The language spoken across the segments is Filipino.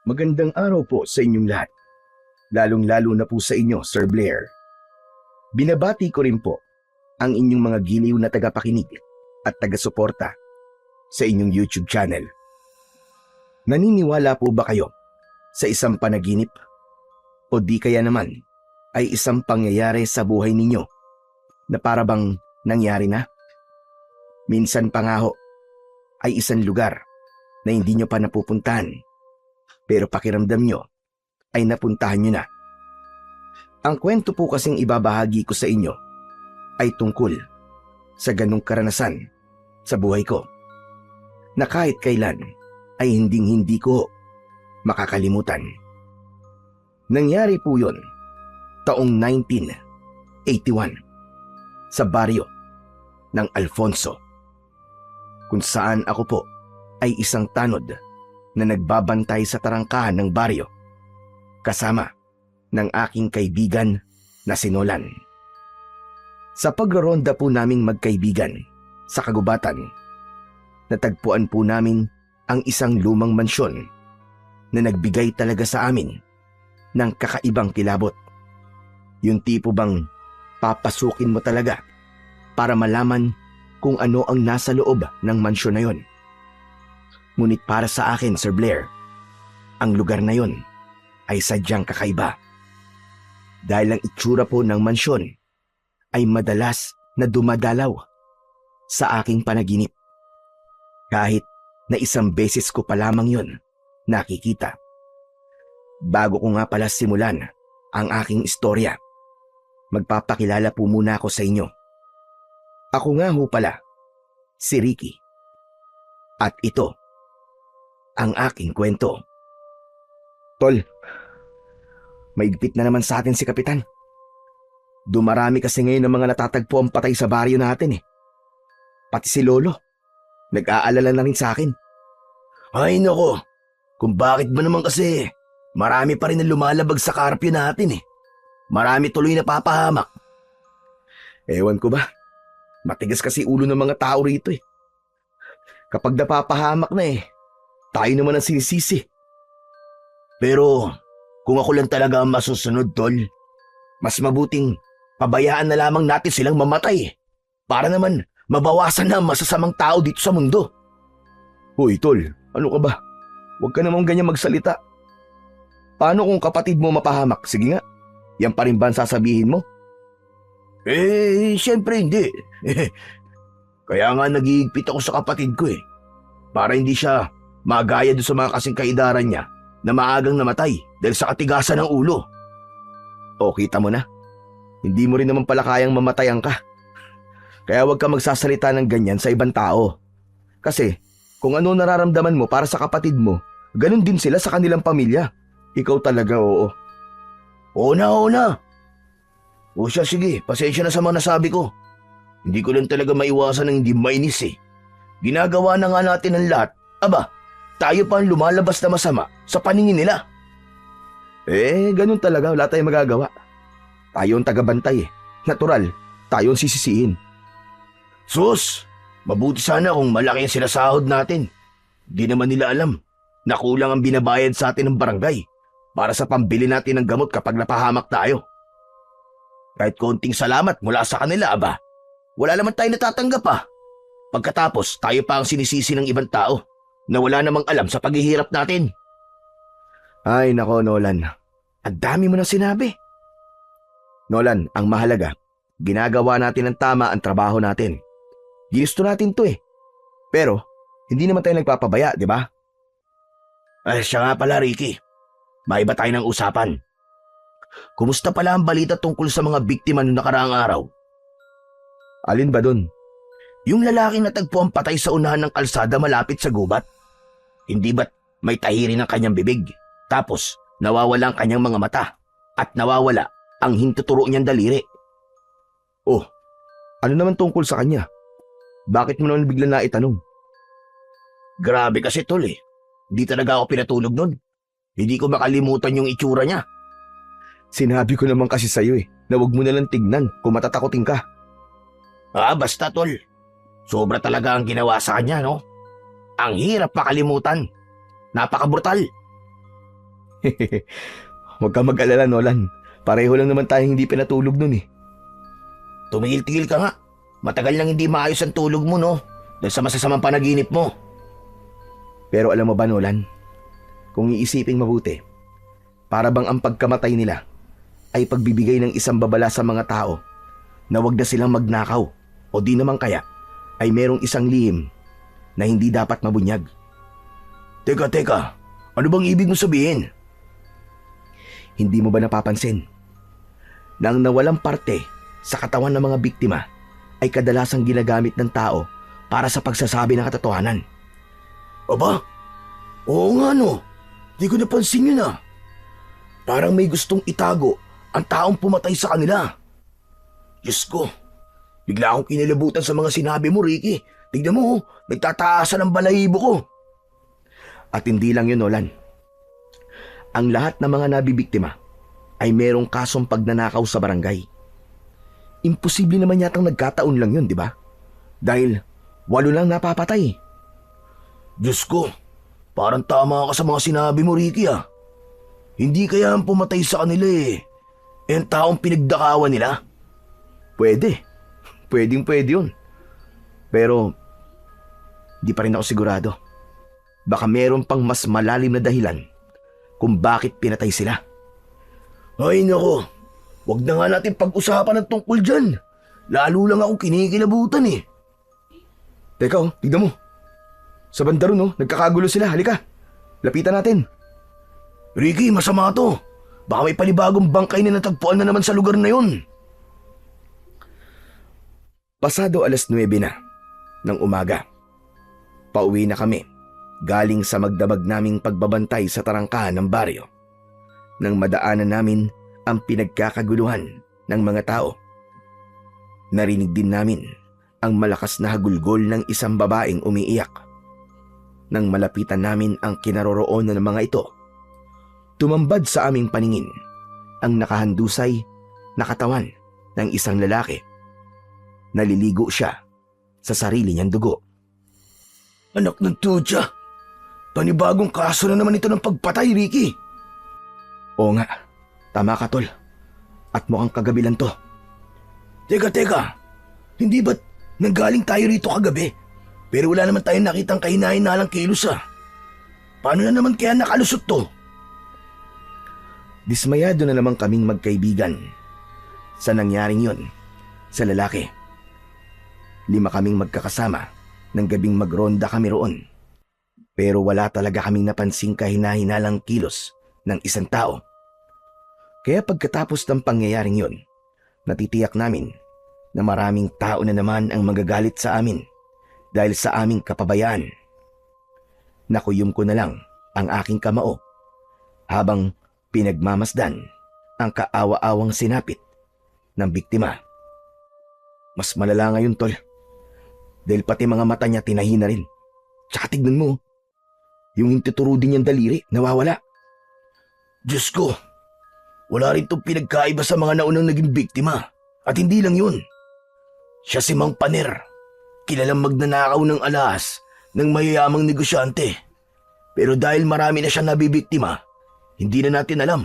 Magandang araw po sa inyong lahat, lalong-lalo na po sa inyo, Sir Blair. Binabati ko rin po ang inyong mga giliw na tagapakinig at taga-suporta sa inyong YouTube channel. Naniniwala po ba kayo sa isang panaginip o di kaya naman ay isang pangyayari sa buhay ninyo na para bang nangyari na? Minsan pa nga ho ay isang lugar na hindi nyo pa napupuntahan pero pakiramdam nyo ay napuntahan nyo na. Ang kwento po kasing ibabahagi ko sa inyo ay tungkol sa ganong karanasan sa buhay ko na kahit kailan ay hinding-hindi ko makakalimutan. Nangyari po yun taong 1981 sa baryo ng Alfonso, kung saan ako po ay isang tanod na nagbabantay sa tarangkahan ng baryo kasama ng aking kaibigan na si Nolan. Sa pagraronda po naming magkaibigan sa kagubatan, natagpuan po namin ang isang lumang mansyon na nagbigay talaga sa amin ng kakaibang kilabot. Yung tipo bang papasukin mo talaga para malaman kung ano ang nasa loob ng mansyon na yon. Ngunit para sa akin, Sir Blair, ang lugar na yon ay sadyang kakaiba. Dahil ang itsura po ng mansyon ay madalas na dumadalaw sa aking panaginip. Kahit na isang beses ko pa lamang yon nakikita. Bago ko nga pala simulan ang aking istorya, magpapakilala po muna ako sa inyo. Ako nga ho pala, si Ricky. At ito ang aking kwento. Tol, maigpit na naman sa atin si Kapitan. Dumarami kasi ngayon ng mga natatagpo ang patay sa baryo natin eh. Pati si Lolo, nag-aalala na rin sa akin. Ay nako, kung bakit ba naman kasi marami pa rin na lumalabag sa karpyo natin eh. Marami tuloy na papahamak. Ewan ko ba, matigas kasi ulo ng mga tao rito eh. Kapag napapahamak na eh, tayo naman ang sinisisi. Pero kung ako lang talaga ang masusunod, Tol, mas mabuting pabayaan na lamang natin silang mamatay para naman mabawasan na ang masasamang tao dito sa mundo. Hoy, Tol, ano ka ba? Huwag ka namang ganyan magsalita. Paano kung kapatid mo mapahamak? Sige nga, yan pa rin ba ang sasabihin mo? Siyempre hindi. Kaya nga nag-iigpit ako sa kapatid ko eh. Para hindi siya magaya doon sa mga kasing kaidaran niya na maagang namatay dahil sa katigasan ng ulo. O kita mo na, hindi mo rin naman pala kayang mamatayan ka. Kaya huwag ka magsasalita ng ganyan sa ibang tao. Kasi kung ano nararamdaman mo para sa kapatid mo, ganun din sila sa kanilang pamilya. Ikaw talaga, oo. Oo na. O siya, sige, pasensya na sa mga nasabi ko. Hindi ko lang talaga maiwasan ng hindi mainis eh. Ginagawa na nga natin ang lahat. Aba, tayo pa ang lumalabas na masama sa paningin nila. Ganun talaga, wala tayong magagawa. Tayo ang tagabantay eh. Natural, tayo ang sisisihin. Sus, mabuti sana kung malaki ang sinasahod natin. Di naman nila alam na kulang ang binabayad sa atin ng barangay para sa pambili natin ng gamot kapag napahamak tayo. Kahit konting salamat mula sa kanila, aba, wala naman tayo natatanggap pa. Pagkatapos, tayo pa ang sinisisi ng ibang tao na wala namang alam sa paghihirap natin. Ay nako, Nolan. Ang dami mo na sinabi. Nolan, ang mahalaga, ginagawa natin ng tama ang trabaho natin. Ginusto natin to eh. Pero, hindi naman tayo nagpapabaya, di ba? Ay, siya nga pala, Ricky. Maiba tayo ng usapan. Kumusta pala ang balita tungkol sa mga biktima noong nakaraang araw? Alin ba dun? Yung lalaking natagpo ang patay sa unahan ng kalsada malapit sa gubat. Hindi ba't may tahirin ang kanyang bibig? Tapos, nawawala ang kanyang mga mata at nawawala ang hintuturo niyang daliri. Oh, ano naman tungkol sa kanya? Bakit mo naman bigla na itanong? Grabe kasi, Tol eh. Hindi talaga ako pinatulog nun. Hindi ko makalimutan yung itsura niya. Sinabi ko naman kasi sa'yo eh, na huwag mo nalang tignan kung matatakotin ka. Basta, Tol. Sobra talaga ang ginawa sa kanya, no? Ang hirap makalimutan. Napakabrutal. Huwag ka mag-alala, Nolan. Pareho lang naman tayong hindi pinatulog nun eh. Tumigil-tigil ka nga. Matagal nang hindi maayos ang tulog mo, no? Dahil sa masasamang panaginip mo. Pero alam mo ba, Nolan? Kung iisiping mabuti, para bang ang pagkamatay nila ay pagbibigay ng isang babala sa mga tao na wag na silang magnakaw o di naman kaya ay merong isang lihim na hindi dapat mabunyag. Teka. Ano bang ibig mo sabihin? Hindi mo ba napapansin na ang nawalang parte sa katawan ng mga biktima ay kadalasang ginagamit ng tao para sa pagsasabi ng katotohanan? Aba? Oo nga, no. Di ko napansin yun ah. Parang may gustong itago ang taong pumatay sa kanila. Diyos ko, bigla akong kinilabutan sa mga sinabi mo, Ricky. Tignan mo, nagtataasan ang balahibo ko. At hindi lang yun, Nolan. Ang lahat ng mga nabibiktima ay merong kasong pagnanakaw sa barangay. Imposible naman yatang nagkataon lang yun, di ba? Dahil 8 lang napapatay. Diyos ko, parang tama ka sa mga sinabi mo, Ricky ah. Hindi kaya ang pumatay sa kanila eh ang taong pinagdakawan nila? Pwede. Pwede yun. Pero, di pa rin ako sigurado. Baka meron pang mas malalim na dahilan kung bakit pinatay sila. Ay nako, wag na nga natin pag-usapan ng tungkol dyan. Lalo lang ako kinikilabutan eh. Teka tignan mo. Sa banda ron nagkakagulo sila. Halika, lapitan natin. Ricky, masama to. Baka may panibagong bangkay na natagpuan na naman sa lugar na yun. Pasado 9:00 na ng umaga. Pauwi na kami galing sa magdamag naming pagbabantay sa tarangkahan ng baryo. Nang madaanan namin ang pinagkakaguluhan ng mga tao. Narinig din namin ang malakas na hagulgol ng isang babaeng umiiyak. Nang malapitan namin ang kinaroroonan ng mga ito, tumambad sa aming paningin ang nakahandusay na katawan ng isang lalaki. Naliligo siya sa sarili niyang dugo. Anak ng tutya, panibagong kaso na naman ito ng pagpatay, Ricky. Oo nga, tama ka tol. At mukhang kagabi lang to. Teka, hindi ba't nanggaling tayo rito kagabi? Pero wala naman tayong nakitang kahinahin-nalang kilos ah. Paano na naman kaya nakalusot to? Dismayado na naman kaming magkaibigan sa nangyaring yun sa lalaki. 5 kaming magkakasama ng gabing magronda kami roon. Pero wala talaga kaming napansing kahina-hinalang kilos ng isang tao. Kaya pagkatapos ng pangyayaring yun, natitiyak namin na maraming tao na naman ang magagalit sa amin dahil sa aming kapabayaan. Nakuyom ko na lang ang aking kamao habang pinagmamasdan ang kaawa-awang sinapit ng biktima. Mas malala ngayon, tol. Dahil pati mga mata niya tinahi na rin. Tsaka tignan mo, yung hintuturo din niyang daliri, nawawala. Diyos ko, wala rin itong pinagkaiba sa mga naunang naging biktima. At hindi lang yun. Siya si Mang Paner, kilalang magnanakaw ng alahas ng mayayamang negosyante. Pero dahil marami na siya nabibiktima, hindi na natin alam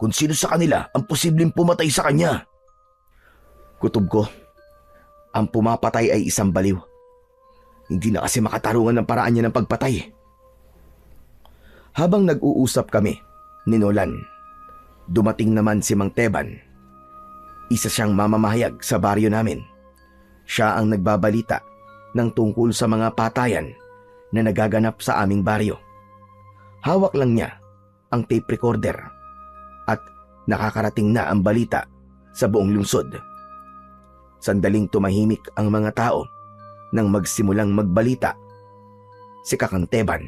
kung sino sa kanila ang posibleng pumatay sa kanya. Kutob ko, ang pumapatay ay isang baliw. Hindi na kasi makatarungan ng paraan niya ng pagpatay. Habang nag-uusap kami ni Nolan, dumating naman si Mang Teban. Isa siyang mamamahayag sa baryo namin. Siya ang nagbabalita ng tungkol sa mga patayan na nagaganap sa aming baryo. Hawak lang niya ang tape recorder at nakakarating na ang balita sa buong lungsod. Sandaling tumahimik ang mga tao nang magsimulang magbalita si Kakang Teban.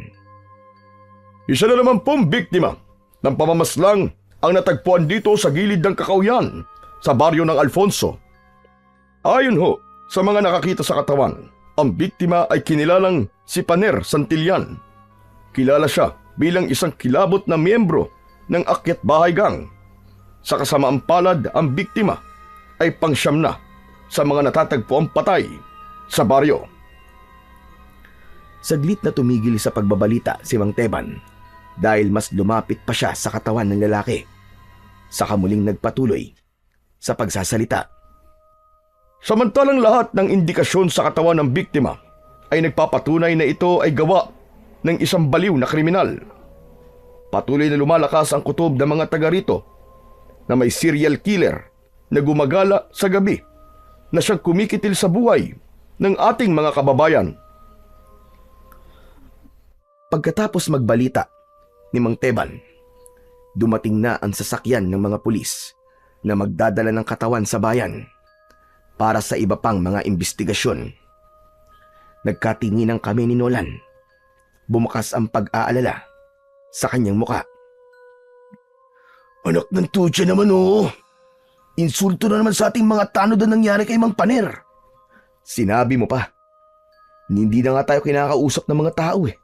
Isa na naman pong biktima ng pamamaslang ang natagpuan dito sa gilid ng Kakauyan sa baryo ng Alfonso. Ayon ho sa mga nakakita sa katawan, ang biktima ay kinilalang si Paner Santillan. Kilala siya bilang isang kilabot na miyembro ng Akyat Bahay Gang. Sa kasamaang palad, ang biktima ay pangsyam na sa mga natatagpuang patay sa baryo. Saglit na tumigil sa pagbabalita si Mang Teban dahil mas lumapit pa siya sa katawan ng lalaki. Saka muling nagpatuloy sa pagsasalita. Samantalang lahat ng indikasyon sa katawan ng biktima ay nagpapatunay na ito ay gawa ng isang baliw na kriminal. Patuloy na lumalakas ang kutob ng mga taga rito na may serial killer na gumagala sa gabi na siyang kumikitil sa buhay ng ating mga kababayan. Pagkatapos magbalita ni Mang Teban, dumating na ang sasakyan ng mga pulis na magdadala ng katawan sa bayan para sa iba pang mga investigasyon. Nagkatinginan kami ni Nolan. Bumukas ang pag-aalala sa kanyang muka. Anak ng tutya naman oo. Insulto na naman sa ating mga tanod na nangyari kay Mang Paner. Sinabi mo pa. Hindi na nga tayo kinakausap ng mga tao eh.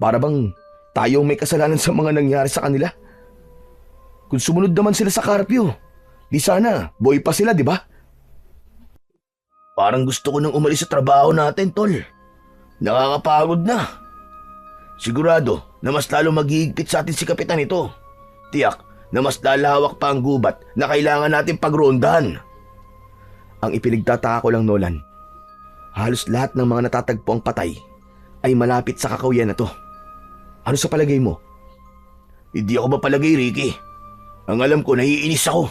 Para bang tayo may kasalanan sa mga nangyari sa kanila. Kung sumunod naman sila sa karpyo, di sana boy pa sila, di ba? Parang gusto ko nang umalis sa trabaho natin, tol. Nakakapagod na. Sigurado na mas lalo maghihigpit sa atin si Kapitan ito. Tiyak na mas lalawak pa ang gubat na kailangan natin pagrondahan. Ang ipinagtataka ko lang, Nolan, halos lahat ng mga natatagpo ang patay ay malapit sa kakawyan na to. Ano sa palagay mo? Hindi ako mapalagay, Ricky. Ang alam ko, naiinis ako.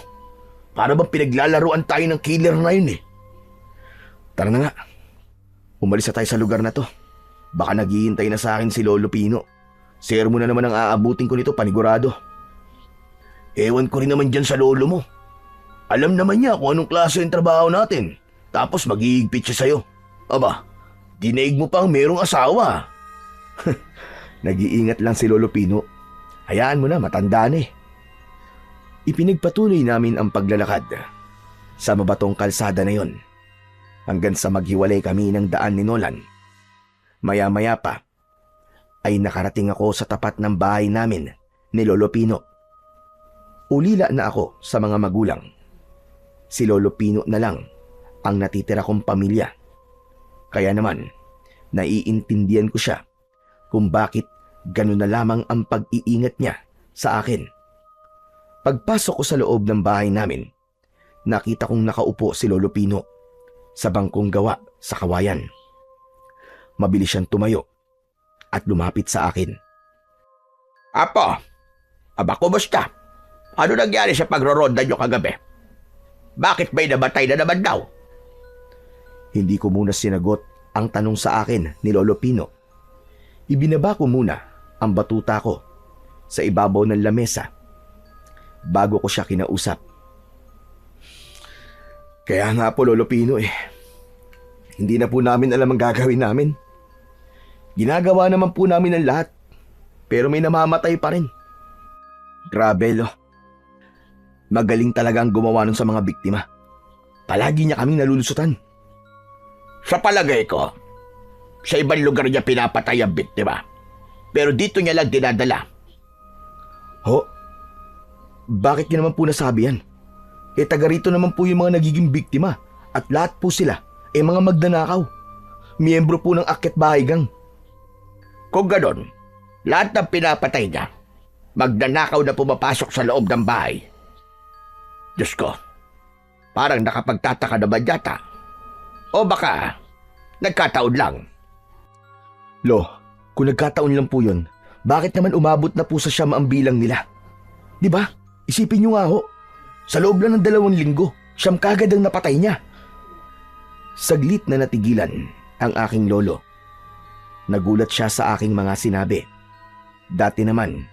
Para bang pinaglalaruan tayo ng killer na yun eh. Tara na nga. Umalis na tayo sa lugar na to. Baka naghihintay na sa akin si Lolo Pino. Sermon na naman ang aabutin ko nito, panigurado. Ewan ko rin naman dyan sa lolo mo. Alam naman niya kung anong klase yung trabaho natin. Tapos maghihigpit siya sa'yo. Aba, dinaig mo pang merong asawa. Nag-iingat lang si Lolo Pino. Hayaan mo na, matanda na eh. Ipinagpatuloy namin ang paglalakad sa mabatong kalsada na yon hanggang sa maghiwalay kami ng daan ni Nolan. Maya-maya pa ay nakarating ako sa tapat ng bahay namin ni Lolo Pino. Ulila na ako sa mga magulang. Si Lolo Pino na lang ang natitira kong pamilya. Kaya naman, naiintindihan ko siya kung bakit ganun na lamang ang pag-iingat niya sa akin. Pagpasok ko sa loob ng bahay namin, nakita kong nakaupo si Lolo Pino sa bangkong gawa sa kawayan. Mabilis siyang tumayo at lumapit sa akin. Apo, aba kumusta? Ano nangyari sa pagroronda niyo kagabi? Bakit may nabatay na naman daw? Hindi ko muna sinagot ang tanong sa akin ni Lolo Pino. Ibinaba ko muna ang batuta ko sa ibabaw ng lamesa bago ko siya kinausap. Kaya nga po, Lolo Pino hindi na po namin alam ang gagawin namin. Ginagawa naman po namin ang lahat, pero may namamatay pa rin. Grabe, Lo. Magaling talaga ang gumawa nun sa mga biktima. Palagi niya kaming nalulusutan. Sa palagay ko, sa ibang lugar niya pinapatay ang biktima. Pero dito niya lang dinadala. Ho? Bakit niyo naman po nasabi yan? Taga rito naman po yung mga nagiging biktima at lahat po sila mga magnanakaw. Miyembro po ng Akyat Bahay Gang. Kung ganon, lahat ng pinapatay niya, magnanakaw na pumapasok sa loob ng bahay. Diyos ko, parang nakapagtataka naman yata. O baka, nagkataon lang. Lo, kung nagkataon lang po yun, bakit naman umabot na po sa siyam ang bilang nila? Di ba? Isipin niyo nga ho, sa loob lang ng 2 linggo, siyam kagad ang napatay niya. Saglit na natigilan ang aking lolo. Nagulat siya sa aking mga sinabi. Dati naman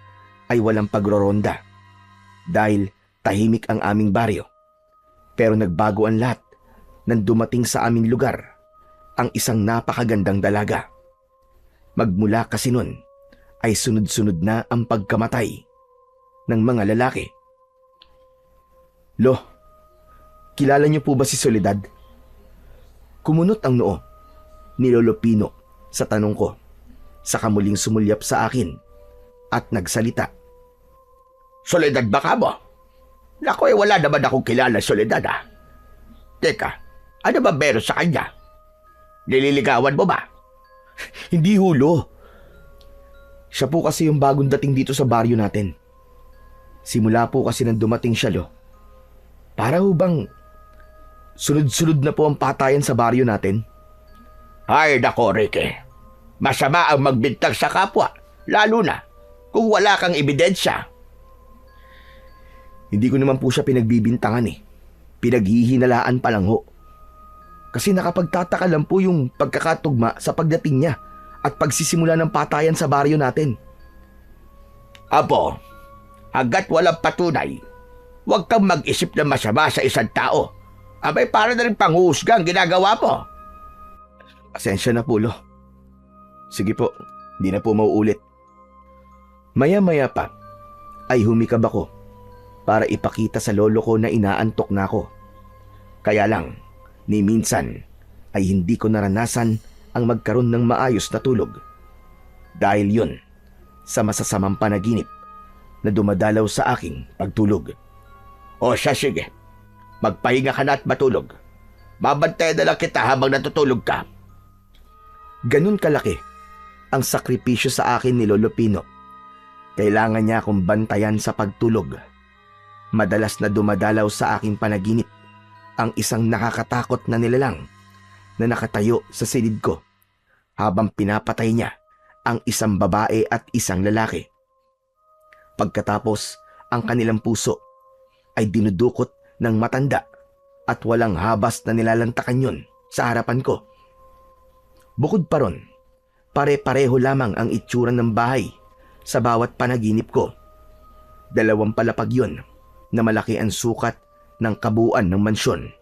ay walang pagroronda dahil tahimik ang aming baryo. Pero nagbago ang lahat nang dumating sa aming lugar ang isang napakagandang dalaga. Magmula kasi nun ay sunod-sunod na ang pagkamatay ng mga lalaki. Lo, kilala niyo po ba si Soledad? Kumunot ang noo ni Lolo Pino sa tanong ko, saka muling sumulyap sa akin at nagsalita. Soledad ba ka mo? Naku, wala naman akong kilala Soledad ah. Teka, ano ba meron sa kanya? Nililigawan mo ba? Hindi hulo. Siya po kasi yung bagong dating dito sa baryo natin. Simula po kasi nang dumating siya, Lo. Para ho bang sunod-sunod na po ang patayan sa baryo natin? Ay, nako, Ricky. Masama ang magbintang sa kapwa, lalo na kung wala kang ebidensya. Hindi ko naman po siya pinagbibintangan eh. Pinaghihinalaan pa lang ho. Kasi nakapagtataka lang po yung pagkakatugma sa pagdating niya at pagsisimula ng patayan sa baryo natin. Apo, hanggat walang patunay, huwag kang mag-isip na masama sa isang tao. Abay, para na rin panghuhusga ang ginagawa mo. Pasensya na po, Lo. Sige po, di na po mauulit. Maya-maya pa ay humikab ako para ipakita sa lolo ko na inaantok na ako. Kaya lang, ni minsan ay hindi ko naranasan ang magkaroon ng maayos na tulog. Dahil yun sa masasamang panaginip na dumadalaw sa aking pagtulog. O siya, sige. Magpahinga ka na at matulog. Babantayan na lang kita habang natutulog ka. Ganun kalaki ang sakripisyo sa akin ni Lolo Pino. Kailangan niya akong bantayan sa pagtulog. Madalas na dumadalaw sa aking panaginip ang isang nakakatakot na nilalang na nakatayo sa silid ko habang pinapatay niya ang isang babae at isang lalaki. Pagkatapos, ang kanilang puso ay dinudukot ng matanda at walang habas na nilalantakan yun sa harapan ko. Bukod pa ron, pare-pareho lamang ang itsura ng bahay sa bawat panaginip ko. 2 palapag yun na malaki ang sukat ng kabuuan ng mansyon.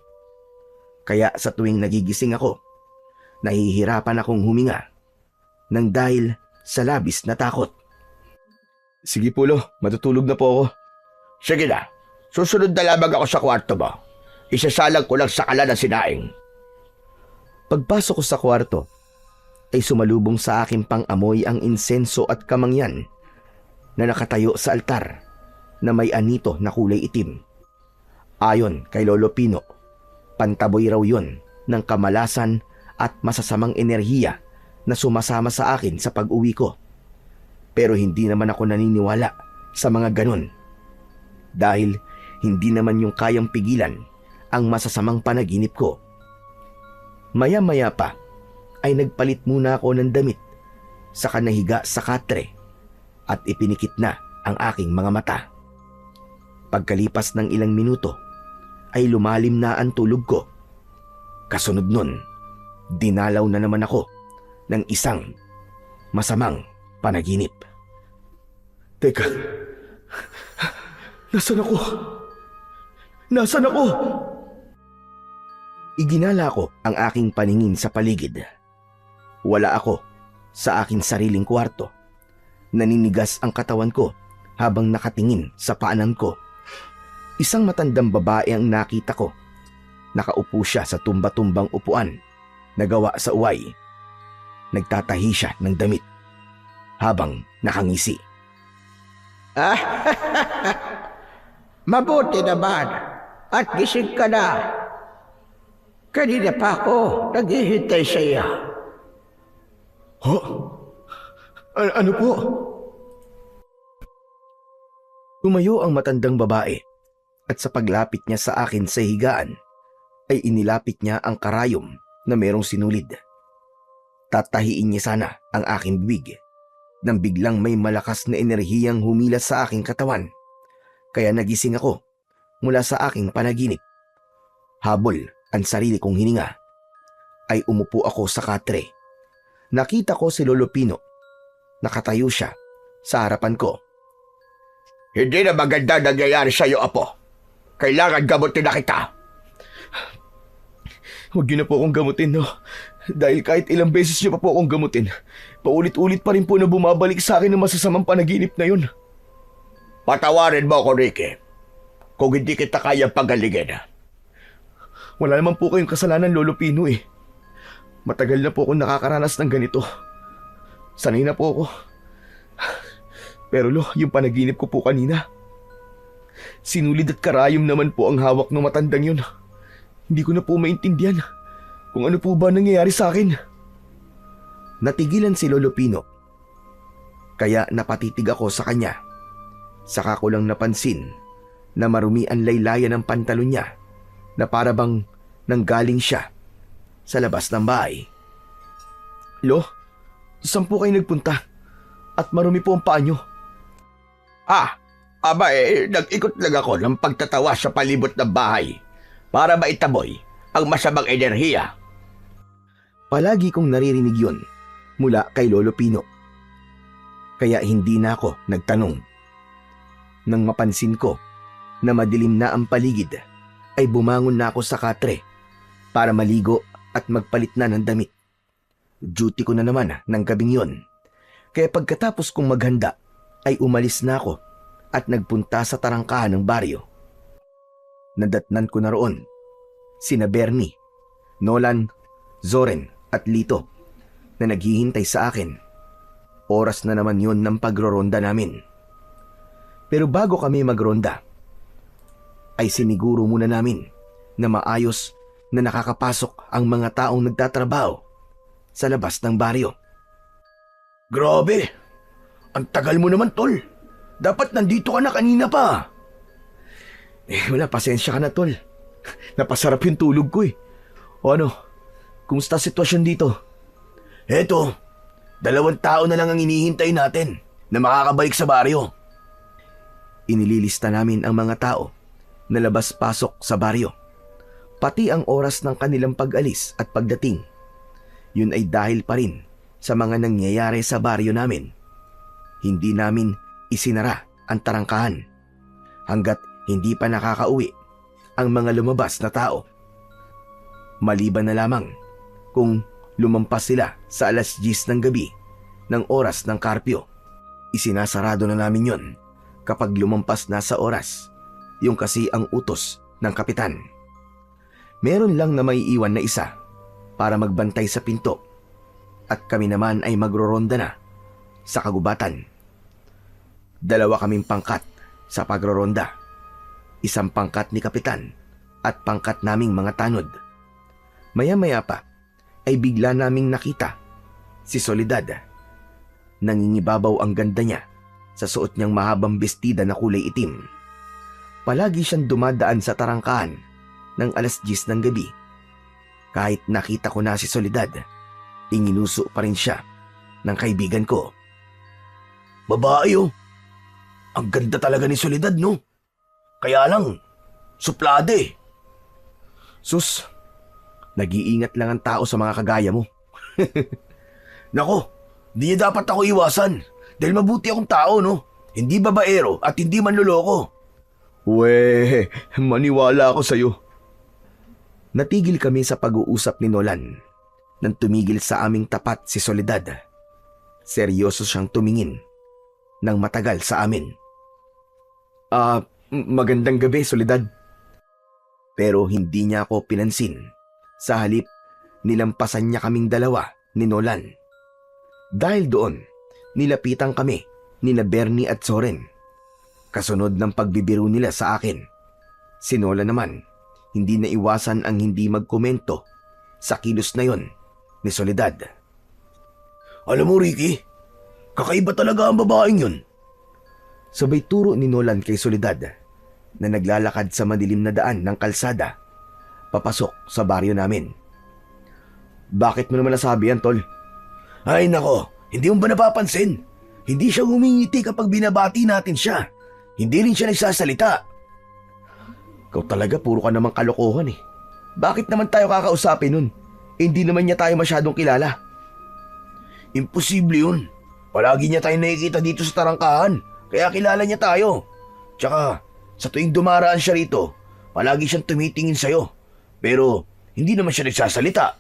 Kaya sa tuwing nagigising ako, nahihirapan akong huminga nang dahil sa labis na takot. Sige po, Lo, matutulog na po ako. Sige na, susunod na lamang ako sa kwarto mo. Isasalang ko lang sa kala ng sinaing. Pagpasok ko sa kwarto, ay sumalubong sa aking pang-amoy ang insenso at kamangyan na nakatayo sa altar na may anito na kulay itim. Ayon kay Lolo Pino, pantaboy raw yun ng kamalasan at masasamang enerhiya na sumasama sa akin sa pag-uwi ko. Pero hindi naman ako naniniwala sa mga ganun. Dahil hindi naman yung kayang pigilan ang masasamang panaginip ko. Maya-maya pa ay nagpalit muna ako ng damit, saka nahiga sa katre at ipinikit na ang aking mga mata. Pagkalipas ng ilang minuto ay lumalim na ang tulog ko. Kasunod nun, dinalaw na naman ako ng isang masamang panaginip. Teka, nasaan ako? Nasaan ako? Iginala ko ang aking paningin sa paligid. Wala ako sa aking sariling kwarto. Naninigas ang katawan ko habang nakatingin sa paanan ko. Isang matandang babae ang nakita ko. Nakaupo siya sa tumba-tumbang upuan na gawa sa uway. Nagtatahi siya ng damit habang nakangisi. Mabuti naman at gising ka na. Kanina pa ako naghihintay sa iyo. Ho? Ano po? Tumayo ang matandang babae at sa paglapit niya sa akin sa higaan ay inilapit niya ang karayom na merong sinulid. Tatahiin niya sana ang aking bibig nang biglang may malakas na enerhiyang humilas sa aking katawan. Kaya nagising ako mula sa aking panaginip. Habol ang sarili kong hininga ay umupo ako sa katre. Nakita ko si Lolo Pino. Nakatayo siya sa harapan ko. Hindi na maganda nangyayari sa iyo, Apo. Kailangan gamutin na kita. Huwag niyo na po akong gamutin, no? Dahil kahit ilang beses niyo pa po akong gamutin, paulit-ulit pa rin po na bumabalik sa akin ang masasamang panaginip na yun. Patawarin mo ako, Ricky. Kung hindi kita kayang pagalingin. Wala naman po kayong kasalanan, Lolo Pino eh. Matagal na po akong nakakaranas ng ganito. Sanay na po ako. Pero Lo, yung panaginip ko po kanina, sinulid at karayom naman po ang hawak ng matandang yun. Hindi ko na po maintindihan kung ano po ba nangyayari sa akin. Natigilan si Lolo Pino. Kaya napatitig ako sa kanya. Saka ko lang napansin na marumi ang laylayan ng pantalon niya na para bang nanggaling siya sa labas ng bahay. Lo, saan po kayo nagpunta? At marumi po ang paa niyo. Nag-ikot lang ako ng pagtatawa sa palibot ng bahay para maitaboy ang masamang enerhiya. Palagi kong naririnig yun mula kay Lolo Pino. Kaya hindi na ako nagtanong. Nang mapansin ko na madilim na ang paligid, ay bumangon na ako sa katre para maligo at magpalit na ng damit. Duty ko na naman ng gabing yon. Kaya pagkatapos kong maghanda, ay umalis na ako at nagpunta sa tarangkahan ng baryo. Nadatnan ko na roon sina Bernie, Nolan, Zoren at Lito na naghihintay sa akin. Oras na naman yon ng pagroronda namin. Pero bago kami magronda, ay siniguro muna namin na maayos na nakakapasok ang mga taong nagtatrabaho sa labas ng baryo. Grabe! Ang tagal mo naman, tol. Dapat nandito ka na kanina pa. Wala, pasensya ka na, tol. Napasarap yung tulog ko eh. O ano, kumusta sitwasyon dito? Eto, 2 tao na lang ang inihintay natin na makakabalik sa baryo. Inililista namin ang mga tao na labas-pasok sa baryo, pati ang oras ng kanilang pag-alis at pagdating. Yun ay dahil pa rin sa mga nangyayari sa baryo namin. Hindi namin isinara ang tarangkahan hanggat hindi pa nakakauwi ang mga lumabas na tao. Maliban na lamang kung lumampas sila sa 10:00 ng gabi ng oras ng karpyo. Isinasarado na namin yon kapag lumampas na sa oras, yung kasi ang utos ng kapitan. Meron lang na may iwan na isa para magbantay sa pinto at kami naman ay magroronda na sa kagubatan. 2 kaming pangkat sa pagroronda. Isang pangkat ni kapitan at pangkat naming mga tanod. Maya-maya pa ay bigla naming nakita si Soledad. Nangingibabaw ang ganda niya sa suot niyang mahabang bestida na kulay itim. Palagi siyang dumadaan sa tarangkahan ng 10:00 ng gabi. Kahit nakita ko na si Soledad, inginuso pa rin siya ng kaibigan ko. Babae oh. Ang ganda talaga ni Soledad, no? Kaya lang, suplade. Sus, nag-iingat lang ang tao sa mga kagaya mo. Nako, di niya dapat ako iwasan dahil mabuti akong tao, no? Hindi babaero at hindi manloloko. We, maniwala ako sa'yo. Natigil kami sa pag-uusap ni Nolan nang tumigil sa aming tapat si Soledad. Seryoso siyang tumingin ng matagal sa amin. Magandang gabi, Soledad. Pero hindi niya ako pinansin. Sa halip, nilampasan niya kaming dalawa ni Nolan. Dahil doon, nilapitan kami ni Bernie at Zoren. Kasunod ng pagbibiro nila sa akin. Si Nolan naman, hindi naiwasan ang hindi magkomento sa kilos na yon ni Soledad. Alam mo, Ricky, kakaiba talaga ang babaeng yun. Sabay turo ni Nolan kay Soledad na naglalakad sa madilim na daan ng kalsada papasok sa baryo namin. Bakit mo naman nasabi yan, tol? Ay nako, hindi mo ba napapansin? Hindi siya humingiti kapag binabati natin siya. Hindi rin siya nagsasalita. Ikaw talaga, puro ka namang kalokohan eh. Bakit naman tayo kakausapin nun? Hindi naman niya tayo masyadong kilala. Imposible yun. Palagi niya tayo nakikita dito sa tarangkahan, kaya kilala niya tayo. Tsaka, sa tuwing dumaraan siya rito, palagi siyang tumitingin sa'yo. Pero, hindi naman siya nagsasalita.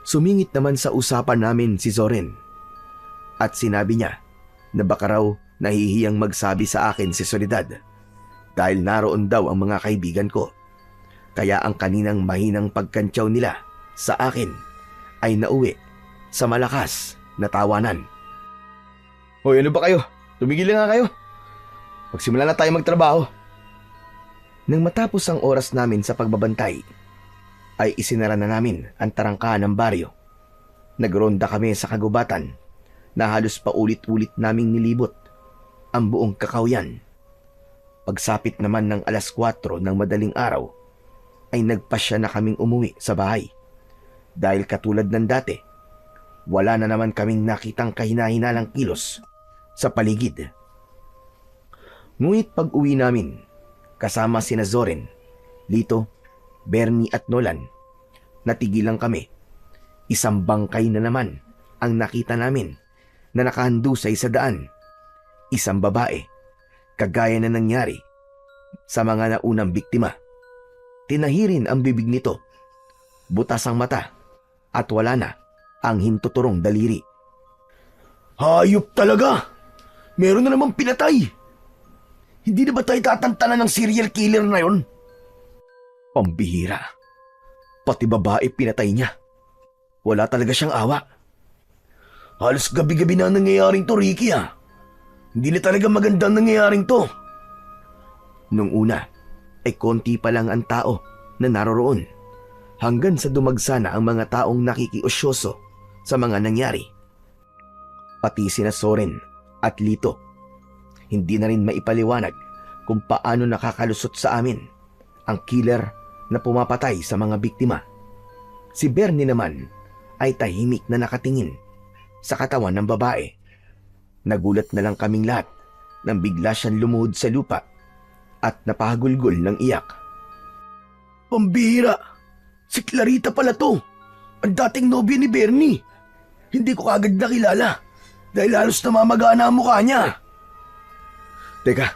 Sumingit naman sa usapan namin si Zoren. At sinabi niya na baka raw nahihiyang magsabi sa akin si Soledad dahil naroon daw ang mga kaibigan ko. Kaya ang kaninang mahinang pagkantyaw nila sa akin ay nauwi sa malakas na tawanan. Hoy, ano ba kayo? Tumigil na nga kayo. Magsimula na tayo magtrabaho. Nang matapos ang oras namin sa pagbabantay, ay isinara na namin ang tarangkahan ng baryo. Nagronda kami sa kagubatan na halos paulit-ulit naming nilibot ang buong Kakawyan. Pagsapit naman ng alas 4 ng madaling araw, ay nagpasya na kaming umuwi sa bahay. Dahil katulad ng dati, wala na naman kaming nakitang kahina-hinalang kilos sa paligid. Ngunit pag uwi namin, kasama sina Zoren, Lito, Bernie at Nolan, natigilan kami. Isang bangkay na naman ang nakita namin na nakahandusay sa daan. Isang babae, kagaya na nangyari sa mga naunang biktima. Tinahirin ang bibig nito, butas ang mata, at wala na ang hintuturong daliri. Hayop talaga! Meron na namang pinatay! Hindi na ba tayo tatantanan ng serial killer na yon? Pambihira. Pati babae pinatay niya. Wala talaga siyang awa. Halos gabi-gabi na nangyayaring to, Ricky ah. Hindi na talaga magandang nangyayaring to. Nung una, ay konti pa lang ang tao na naroroon, hanggang sa dumagsa na ang mga taong nakikiusyoso sa mga nangyari. Pati sina Soren at Lito, hindi na rin maipaliwanag kung paano nakakalusot sa amin ang killer na pumapatay sa mga biktima. Si Bernie naman ay tahimik na nakatingin sa katawan ng babae. Nagulat na lang kaming lahat nang bigla siyang lumuhod sa lupa at napahagulgol ng iyak. Pambihira! Si Clarita pala to! Ang dating nobya ni Bernie! Hindi ko kagad nakilala dahil halos namamagana ang mukha niya. Teka,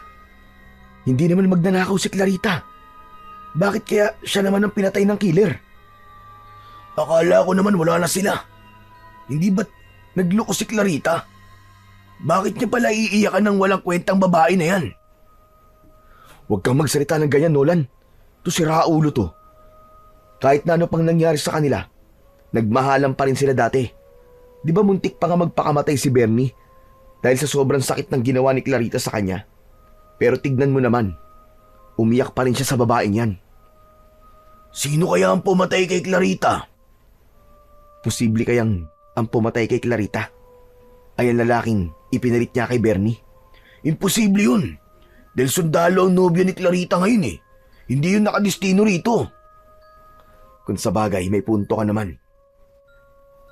hindi naman magnanakaw si Clarita. Bakit kaya siya naman ang pinatay ng killer? Akala ko naman wala na sila. Hindi ba't nagloko si Clarita? Bakit niya pala iiyakan ng walang kwentang babae na yan? Huwag kang magsalita ng ganyan, Nolan. To si Raulo to. Kahit na ano pang nangyari sa kanila, nagmahalan pa rin sila dati. Di ba muntik pa nga magpakamatay si Bernie dahil sa sobrang sakit ng ginawa ni Clarita sa kanya? Pero tignan mo naman, umiyak pa rin siya sa babaeng yan. Sino kaya ang pumatay kay Clarita? Posible kayang ang pumatay kay Clarita ay ang lalaking ipinalit niya kay Bernie? Imposible yun. Dahil sundalo ang nobyo ni Clarita ngayon eh. Hindi yun nakadestino rito. Kung sa bagay, may punto ka naman.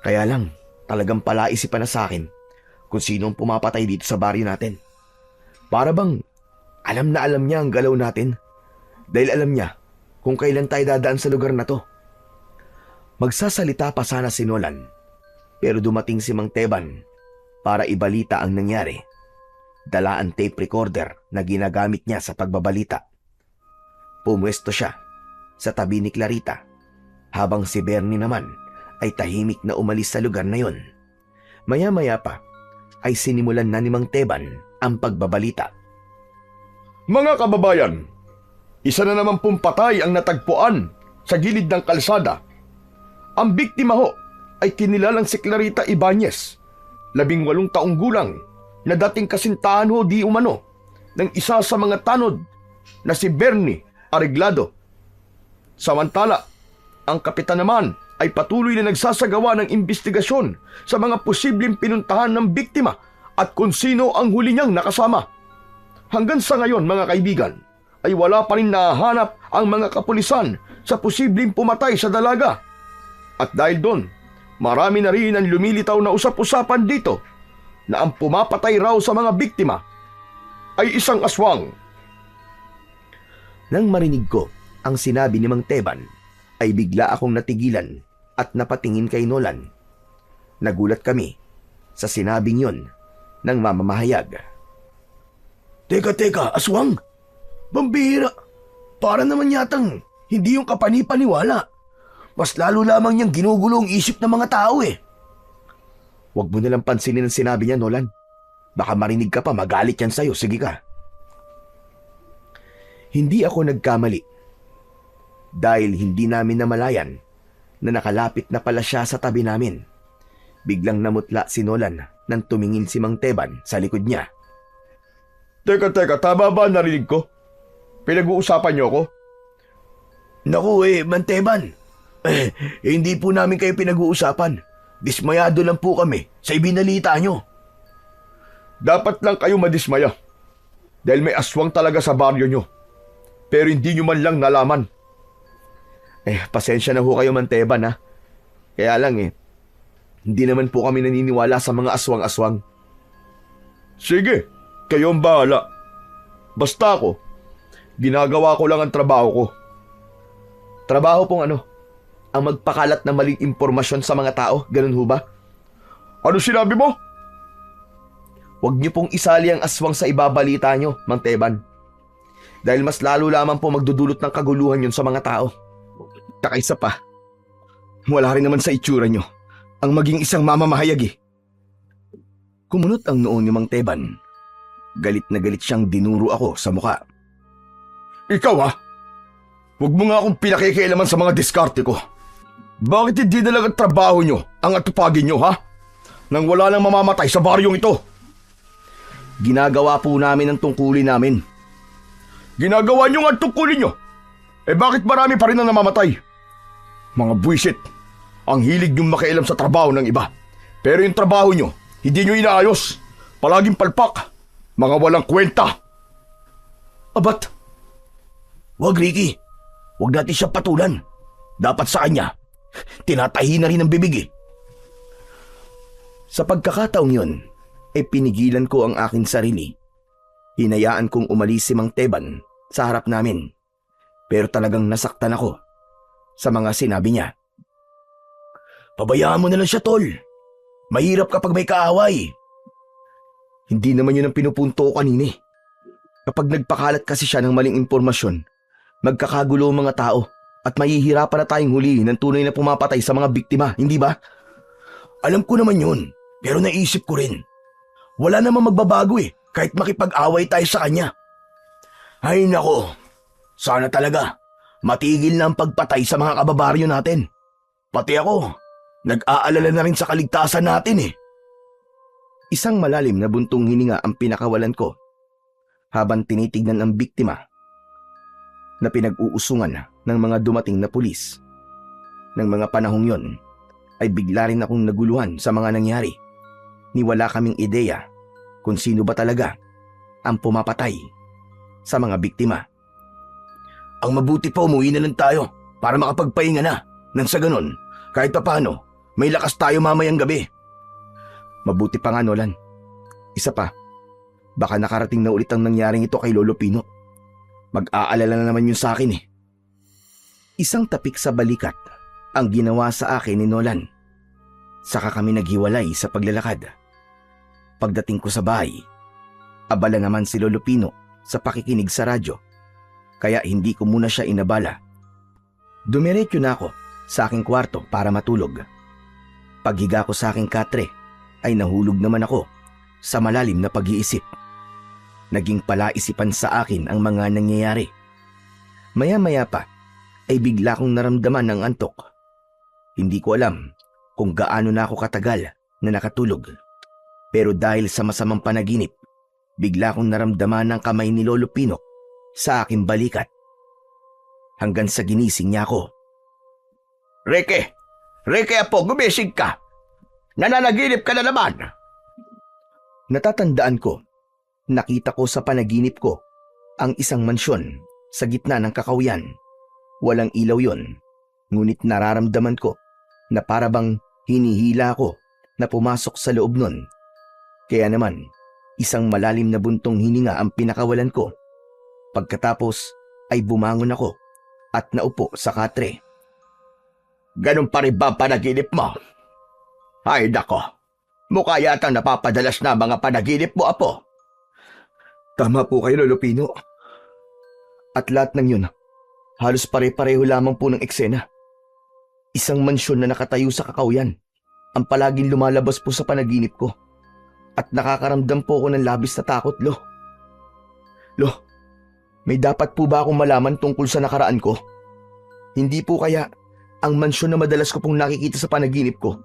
Kaya lang, talagang palaisipan na sa akin kung sino ang pumapatay dito sa baryo natin. Para bang alam na alam niya ang galaw natin dahil alam niya kung kailan tayo dadaan sa lugar na to. Magsasalita pa sana si Nolan, pero dumating si Mang Teban para ibalita ang nangyari. Dala ang tape recorder na ginagamit niya sa pagbabalita. Pumwesto siya sa tabi ni Clarita habang si Bernie naman ay tahimik na umalis sa lugar na yon. Maya-maya pa ay sinimulan na ni Mang Teban ang pagbabalita. Mga kababayan, isa na naman pong patay ang natagpuan sa gilid ng kalsada. Ang biktima ho ay kinilalang si Clarita Ibanez, 18 taong gulang, na dating kasintahan ho di umano ng isa sa mga tanod na si Bernie Areglado. Samantala, ang kapitan naman ay patuloy na nagsasagawa ng investigasyon sa mga posibleng pinuntahan ng biktima at kung sino ang huli niyang nakasama. Hanggang sa ngayon mga kaibigan, ay wala pa rin nahanap ang mga kapulisan sa posibleng pumatay sa dalaga. At dahil doon, marami na rin ang lumilitaw na usap-usapan dito na ang pumapatay raw sa mga biktima ay isang aswang. Nang marinig ko ang sinabi ni Mang Teban, ay bigla akong natigilan at napatingin kay Nolan. Nagulat kami sa sinabing yon ng mamamahayag. Teka, aswang? Pambihira! Para naman yatang hindi yung kapanipaniwala. Mas lalo lamang niyang ginugulo ang isip ng mga tao eh. Huwag mo nalang pansinin ang sinabi niya, Nolan. Baka marinig ka pa, magalit yan sa'yo. Sige ka. Hindi ako nagkamali. Dahil hindi namin namalayan na nakalapit na pala siya sa tabi namin. Biglang namutla si Nolan nang tumingin si Mang Teban sa likod niya. Teka, tama ba narinig ko? Pinag-uusapan niyo ako? Naku Manteban. Hindi po namin kayo pinag-uusapan. Dismayado lang po kami sa ibinalita nyo. Dapat lang kayo madismaya. Dahil may aswang talaga sa baryo nyo. Pero hindi nyo man lang nalaman. Pasensya na ho kayo, Manteban, ha? Kaya lang hindi naman po kami naniniwala sa mga aswang-aswang. Sige, kayo ang bahala. Basta ako, ginagawa ko lang ang trabaho ko. Trabaho pong ang magpakalat ng maling impormasyon sa mga tao, ganun ho ba? Ano sinabi mo? Huwag niyo pong isali ang aswang sa ibabalita niyo, Mang Teban. Dahil mas lalo lamang po magdudulot ng kaguluhan yun sa mga tao. Kakaisa pa, wala rin naman sa itsura niyo ang maging isang mamamahayag. Kumunot ang noo ni Mang Teban. Galit na galit siyang dinuro ako sa muka. Ikaw ha? Huwag mo nga akong pinakikialaman sa mga diskarte ko. Bakit hindi na lang ang trabaho nyo ang atupagin nyo ha? Nang wala nang mamamatay sa baryong ito. Ginagawa po namin ang tungkulin namin. Ginagawa nyo nga ang tungkulin nyo. Bakit marami pa rin ang namamatay? Mga buwisit. Ang hilig nyong makialam sa trabaho ng iba. Pero yung trabaho nyo, hindi nyo inaayos. Palaging palpak. Mga walang kwenta. Abat! Wag, Ricky. Wag natin siya patulan. Dapat sa kanya, tinatahi na rin ang bibig. Sa pagkakataong yun, pinigilan ko ang aking sarili. Hinayaan kong umalis si Mang Teban sa harap namin. Pero talagang nasaktan ako sa mga sinabi niya. Pabayaan mo na lang siya, tol. Mahirap kapag may kaaway. Hindi naman yun ang pinupunto ko kanina. Kapag nagpakalat kasi siya ng maling impormasyon, magkakagulo ang mga tao at mahihirapan na tayong hulihin ng tunay na pumapatay sa mga biktima, hindi ba? Alam ko naman yun, pero naisip ko rin. Wala namang magbabago kahit makipag-away tayo sa kanya. Ay nako, sana talaga matigil na ang pagpatay sa mga kababaryo natin. Pati ako, nag-aalala na rin sa kaligtasan natin. Isang malalim na buntong hininga ang pinakawalan ko habang tinitignan ang biktima na pinag-uusungan ng mga dumating na pulis. Nang mga panahong yon ay bigla rin akong naguluhan sa mga nangyari. Wala kaming ideya kung sino ba talaga ang pumapatay sa mga biktima. Ang mabuti pa umuwi na lang tayo para makapagpahinga na. Nang sa ganon, kahit pa paano, may lakas tayo mamayang gabi. Mabuti pa nga, Nolan. Isa pa, baka nakarating na ulit ang nangyaring ito kay Lolo Pino. Mag-aalala na naman yun sa akin. Isang tapik sa balikat ang ginawa sa akin ni Nolan. Saka kami naghiwalay sa paglalakad. Pagdating ko sa bahay, abala naman si Lolo Pino sa pakikinig sa radyo. Kaya hindi ko muna siya inabala. Dumiretso na ako sa aking kwarto para matulog. Paghiga ko sa aking katre ay nahulog naman ako sa malalim na pag-iisip. Naging palaisipan sa akin ang mga nangyayari. Maya-maya pa ay bigla kong naramdaman ng antok. Hindi ko alam kung gaano na ako katagal na nakatulog. Pero dahil sa masamang panaginip, bigla kong naramdaman ng kamay ni Lolo Pino sa aking balikat. Hanggang sa ginising niya ako. Ricky! Ricky apo, gumising ka! Nananaginip ka na naman! Natatandaan ko, nakita ko sa panaginip ko ang isang mansyon sa gitna ng kakauyan. Walang ilaw yon, ngunit nararamdaman ko na parabang hinihila ako na pumasok sa loob nun. Kaya naman, isang malalim na buntong hininga ang pinakawalan ko. Pagkatapos ay bumangon ako at naupo sa katre. Ganun pa rin ba ang panaginip mo? Ay nako, mukha yatang napapadalas na mga panaginip mo, apo. Tama po kayo, Lolo Pino. At lahat ng yun, halos pare-pareho lamang po ng eksena. Isang mansyon na nakatayo sa kakauyan ang palaging lumalabas po sa panaginip ko. At nakakaramdam po ako ng labis na takot, Lo. Lo, may dapat po ba akong malaman tungkol sa nakaraan ko? Hindi po kaya ang mansyon na madalas ko pong nakikita sa panaginip ko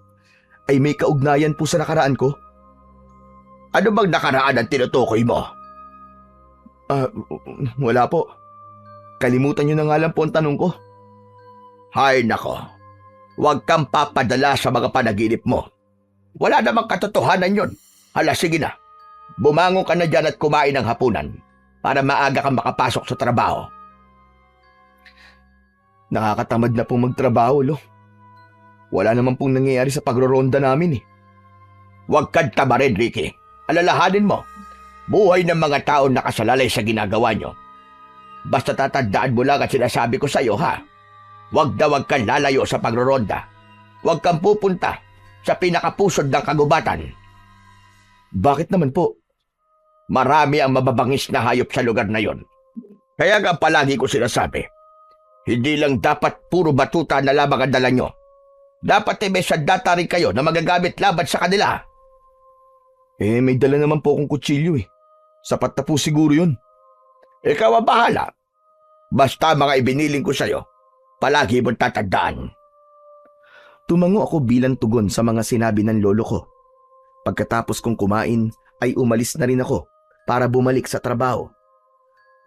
ay may kaugnayan po sa nakaraan ko? Ano bang nakaraan ang tinutukoy mo? Wala po. Kalimutan niyo na nga lang po ang tanong ko. Hay nako, huwag kang papadala sa mga panaginip mo. Wala namang katotohanan yon. Hala, sige na. bumangon ka na dyan at kumain ng hapunan para maaga kang makapasok sa trabaho. Nakakatamad na pong magtrabaho, Lo. Wala naman pong nangyayari sa pagroronda namin eh. Huwag kang tabarin, Ricky. Alalahanin mo, buhay ng mga tao nakasalalay sa ginagawa nyo. Basta tatandaan mo lang at sinasabi ko sa'yo, ha? Huwag kang lalayo sa pagroronda. Huwag kang pupunta sa pinakapusod ng kagubatan. Bakit naman po? Marami ang mababangis na hayop sa lugar na yon. Kaya nga palagi ko sinasabi, hindi lang dapat puro batuta na lamang ang dala nyo. Dapat may sandata rin kayo na magagamit laban sa kanila. May dala naman po akong kutsilyo eh. Sapat na po siguro yun. Ikaw ang bahala. Basta mga ibiniling ko sa'yo, palagi mong tatandaan. Tumango ako bilang tugon sa mga sinabi ng lolo ko. Pagkatapos kong kumain ay umalis na rin ako para bumalik sa trabaho.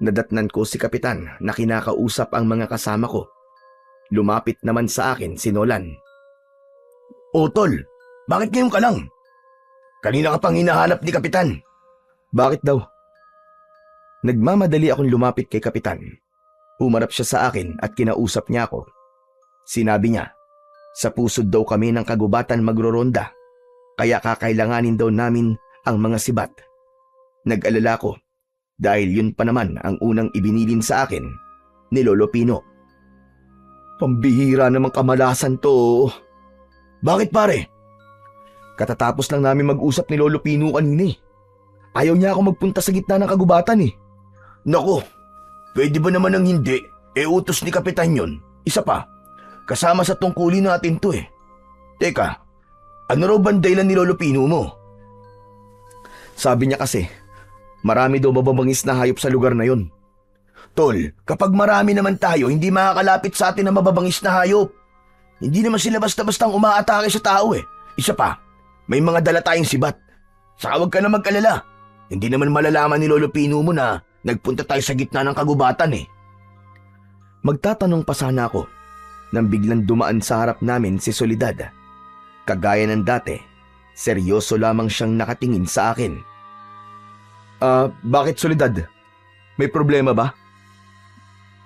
Nadatnan ko si Kapitan na kinakausap ang mga kasama ko. Lumapit naman sa akin si Nolan. O tol, bakit ngayon ka lang? Kanina ka pang hinahanap ni Kapitan. Bakit daw? Nagmamadali akong lumapit kay Kapitan. Umarap siya sa akin at kinausap niya ako. Sinabi niya, sa pusod daw kami ng kagubatan magroronda, kaya kakailanganin daw namin ang mga sibat. Nag-alala ko dahil yun pa naman ang unang ibinilin sa akin ni Lolo Pino. Pambihira namang kamalasan to. Bakit pare? Katatapos lang namin mag-usap ni Lolo Pino kanina eh. Ayaw niya ako magpunta sa gitna ng kagubatan eh. Naku, pwede ba naman ng hindi? Utos ni Kapitan yun. Isa pa, kasama sa tungkulin natin to eh. Teka, ano raw bang dahilan ni Lolo Pino mo? Sabi niya kasi, marami daw mababangis na hayop sa lugar na yon. Tol, kapag marami naman tayo, hindi makakalapit sa atin ang mababangis na hayop. Hindi naman sila basta-bastang umaatake sa tao eh. Isa pa, may mga dala tayong sibat. Saka huwag ka na mag-alala. Hindi naman malalaman ni Lolo Pino mo na nagpunta tayo sa gitna ng kagubatan eh. Magtatanong pa sana ako nang biglang dumaan sa harap namin si Soledad. Kagaya ng dati, seryoso lamang siyang nakatingin sa akin. Bakit Soledad? May problema ba?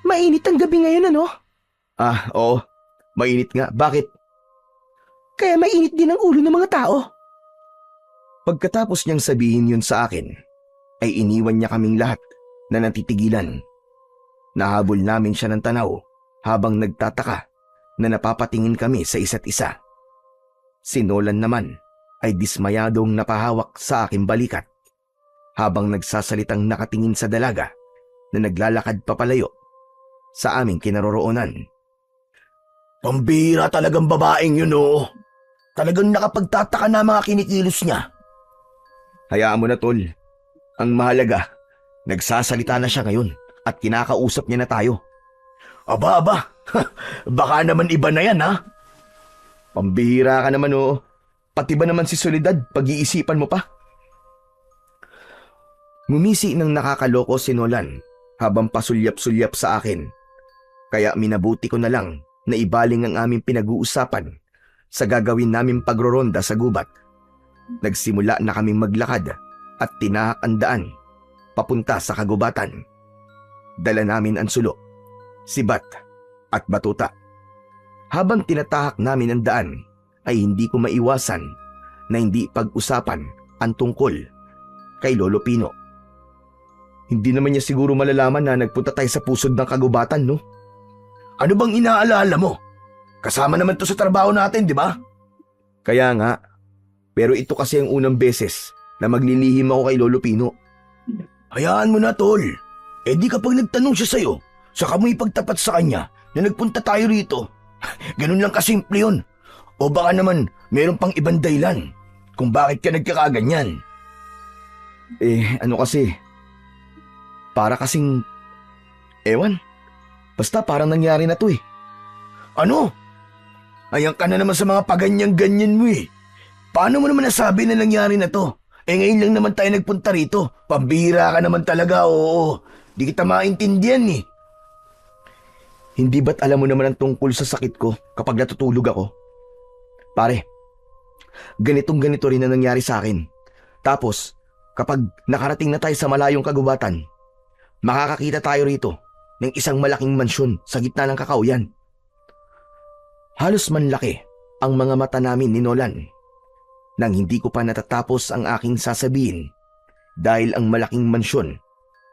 Mainit ang gabi ngayon, ano? Oo. Mainit nga. Bakit? Kaya mainit din ang ulo ng mga tao. Pagkatapos niyang sabihin yun sa akin, ay iniwan niya kaming lahat na natitigilan. Nahabol namin siya ng tanaw habang nagtataka na napapatingin kami sa isa't isa. Si Nolan naman ay dismayadong napahawak sa aking balikat habang nagsasalitang nakatingin sa dalaga na naglalakad papalayo sa aming kinaroroonan. Pambira talagang babaeng yun oh. Talagang nakapagtataka na mga kinikilos niya. Hayaan mo na tol. Ang mahalaga, nagsasalita na siya ngayon at kinakausap niya na tayo. Aba, baka naman iba na yan ha. Pambihira ka naman oh. Pati ba naman si Soledad, pag-iisipan mo pa? Ngumisi ng nakakaloko si Nolan habang pasulyap-sulyap sa akin. Kaya minabuti ko na lang na ibaling ang aming pinag-uusapan sa gagawin naming pagroronda sa gubat. Nagsimula na kaming maglakad at tinahak ang daan papunta sa kagubatan. Dala namin ang sulo, sibat at batuta. Habang tinatahak namin ang daan ay hindi ko maiwasan na hindi pag-usapan ang tungkol kay Lolo Pino. Hindi naman niya siguro malalaman na nagpunta tayo sa pusod ng kagubatan, no? Ano bang inaalala mo? Kasama naman to sa trabaho natin, di ba? Kaya nga, pero ito kasi ang unang beses na maglilihim ako kay Lolo Pino. Hayaan mo na, tol. Di kapag nagtanong siya sa'yo, saka mo ipagtapat sa kanya na nagpunta tayo rito. Ganun lang kasimple yun. O baka naman meron pang ibang dahilan kung bakit ka nagkakaganyan. Ano kasi, para kasing, ewan, basta parang nangyari na to eh. Ano? Ayan ka na naman sa mga paganyan-ganyan mo eh. Paano mo naman nasabi na nangyari na to? Ngayon lang naman tayo nagpunta rito. Pambihira ka naman talaga, oo. Di kita maintindihan eh. Hindi ba't alam mo naman ang tungkol sa sakit ko kapag natutulog ako? Pare, ganitong ganito rin na nangyari sa akin. Tapos, Kapag nakarating na tayo sa malayong kagubatan, makakakita tayo rito ng isang malaking mansyon sa gitna ng kakauyan. Halos manlaki ang mga mata namin ni Nolan nang hindi ko pa natatapos ang aking sasabihin dahil ang malaking mansyon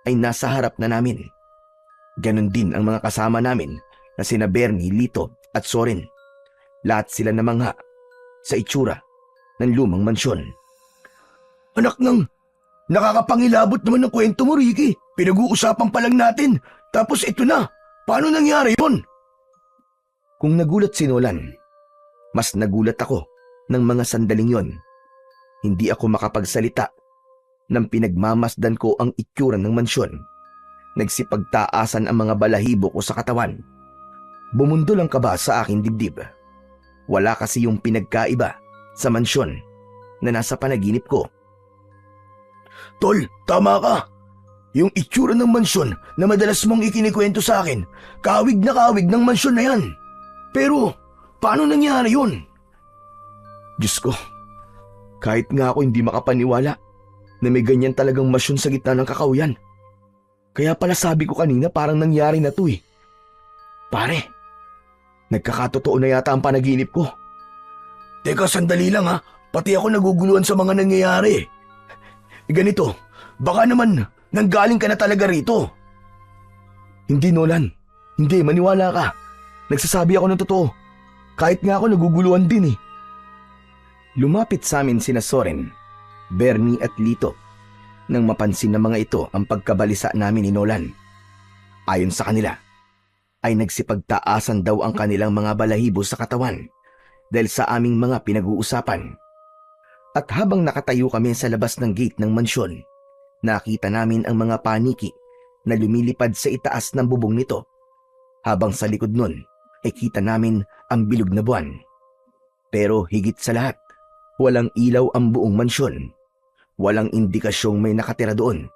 ay nasa harap na namin. Ganon din ang mga kasama namin na sina Bernie, Lito at Soren. Lahat sila namangha sa itsura ng lumang mansyon. Anak ng, nakakapangilabot naman ng kwento mo, Ricky. Pinag-uusapan pa lang natin, tapos ito na. Paano nangyari yun? Kung nagulat si Nolan, mas nagulat ako ng mga sandaling yon. Hindi ako makapagsalita nang pinagmamasdan ko ang itsura ng mansyon. Nagsipagtaasan ang mga balahibo ko sa katawan. Bumundol ang kaba sa aking dibdib. Wala kasi yung pinagkaiba sa mansyon na nasa panaginip ko. Tol, tama ka. Yung itsura ng mansyon na madalas mong ikinikwento sa akin, kawig na kawig ng mansyon na yan. Pero, paano nangyari yun? Diyos ko, kahit nga ako hindi makapaniwala na may ganyan talagang mansyon sa gitna ng kakauyan. Kaya pala sabi ko kanina parang nangyari na to eh. Pare, nagkakatotoo na yata ang panaginip ko. Teka, sandali lang ha. Pati ako naguguluhan sa mga nangyayari. Ganito, baka naman nanggaling ka na talaga rito. Hindi, Nolan. Hindi, maniwala ka. Nagsasabi ako ng totoo. Kahit nga ako naguguluhan din eh. Lumapit sa amin sina Soren, Bernie at Lito nang mapansin ng mga ito ang pagkabalisa namin ni Nolan. Ayon sa kanila, ay nagsipagtaasan daw ang kanilang mga balahibo sa katawan dahil sa aming mga pinag-uusapan. At habang nakatayo kami sa labas ng gate ng mansyon, nakita namin ang mga paniki na lumilipad sa itaas ng bubong nito. Habang sa likod nun ay kita namin ang bilog na buwan. Pero higit sa lahat, walang ilaw ang buong mansyon. Walang indikasyong may nakatira doon.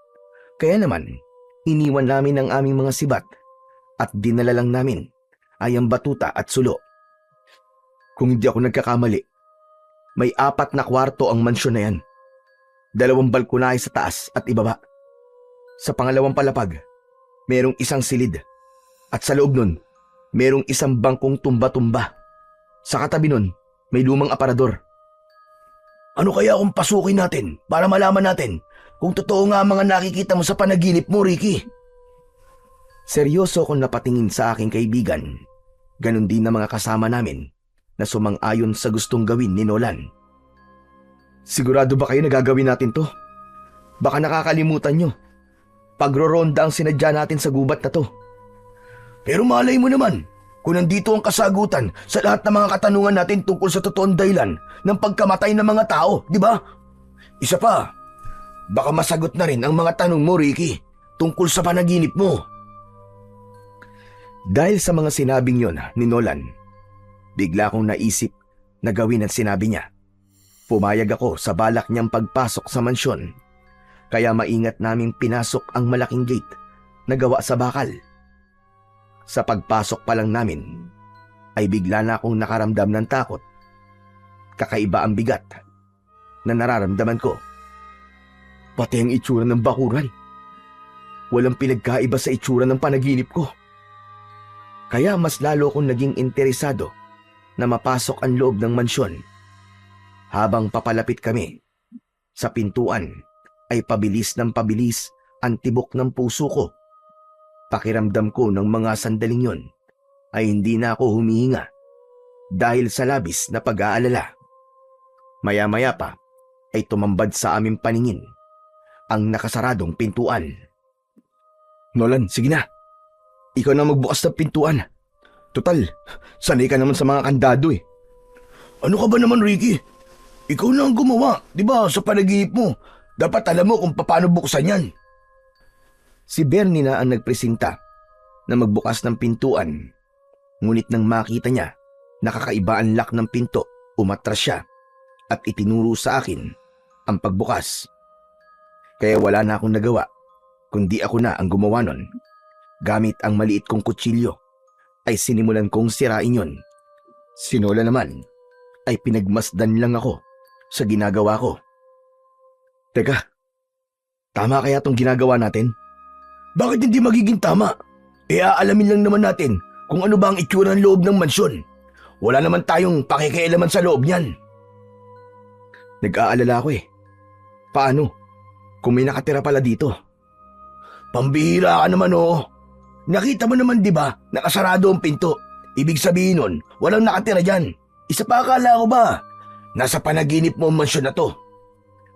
Kaya naman, iniwan namin ang aming mga sibat at dinala lang namin ay ang batuta at sulo. Kung hindi ako nagkakamali, may 4 na kwarto ang mansyon na yan. 2 balkonahe sa taas at ibaba. Sa pangalawang palapag, merong isang silid. At sa loob nun, merong isang bangkong tumba-tumba. Sa katabi nun, may lumang aparador. Ano kaya kung pasukin natin para malaman natin kung totoo nga ang mga nakikita mo sa panaginip mo, Ricky? Seryoso akong napatingin sa aking kaibigan. Ganon din na mga kasama namin na sumang-ayon sa gustong gawin ni Nolan. Sigurado ba kayo na gagawin natin to? Baka nakakalimutan nyo. Pagroronda ang sinadya natin sa gubat na to. Pero malay mo naman, kung nandito ang kasagutan sa lahat ng mga katanungan natin tungkol sa totoong dahilan ng pagkamatay ng mga tao, di ba? Isa pa, baka masagot na rin ang mga tanong mo, Ricky, tungkol sa panaginip mo. Dahil sa mga sinabing yon ni Nolan, bigla kong naisip na gawin ang sinabi niya. Pumayag ako sa balak niyang pagpasok sa mansyon, kaya maingat naming pinasok ang malaking gate na gawa sa bakal. Sa pagpasok pa lang namin, ay bigla na akong nakaramdam ng takot. Kakaiba ang bigat na nararamdaman ko. Pati ang itsura ng bakuran. Walang pinagkaiba sa itsura ng panaginip ko. Kaya mas lalo akong naging interesado na mapasok ang loob ng mansyon. Habang papalapit kami, sa pintuan ay pabilis ng pabilis ang tibok ng puso ko. Pakiramdam ko ng mga sandaling yon ay hindi na ako humihinga dahil sa labis na pag-aalala. Maya-maya pa ay tumambad sa aming paningin ang nakasaradong pintuan. Nolan, sige na. Ikaw na magbukas ng pintuan. Total, sanay ka naman sa mga kandado eh. Ano ka ba naman, Ricky? Ikaw na ang gumawa, di ba, sa panaginip mo. Dapat alam mo kung paano buksan yan. Si Bernie na ang nagpresenta na magbukas ng pintuan. Ngunit nang makita niya, nakakaiba ang lock ng pinto, umatras siya at itinuro sa akin ang pagbukas. Kaya wala na akong nagawa, kundi ako na ang gumawa nun. Gamit ang maliit kong kutsilyo, ay sinimulan kong sirain yon. Si Nolan naman, ay pinagmasdan lang ako sa ginagawa ko. Teka, Tama kaya tong ginagawa natin? Bakit hindi magiging tama? Aalamin lang naman natin kung ano ba ang itsura ng loob ng mansyon. Wala naman tayong pakikialaman sa loob niyan. Nag-aalala ako eh. Paano? Kung may nakatira pala dito. Pambihira ka naman oo. Nakita mo naman di ba, nakasarado ang pinto. Ibig sabihin nun, walang nakatira dyan. Isa pa akala ko ba? Nasa panaginip mo ang mansyon na to.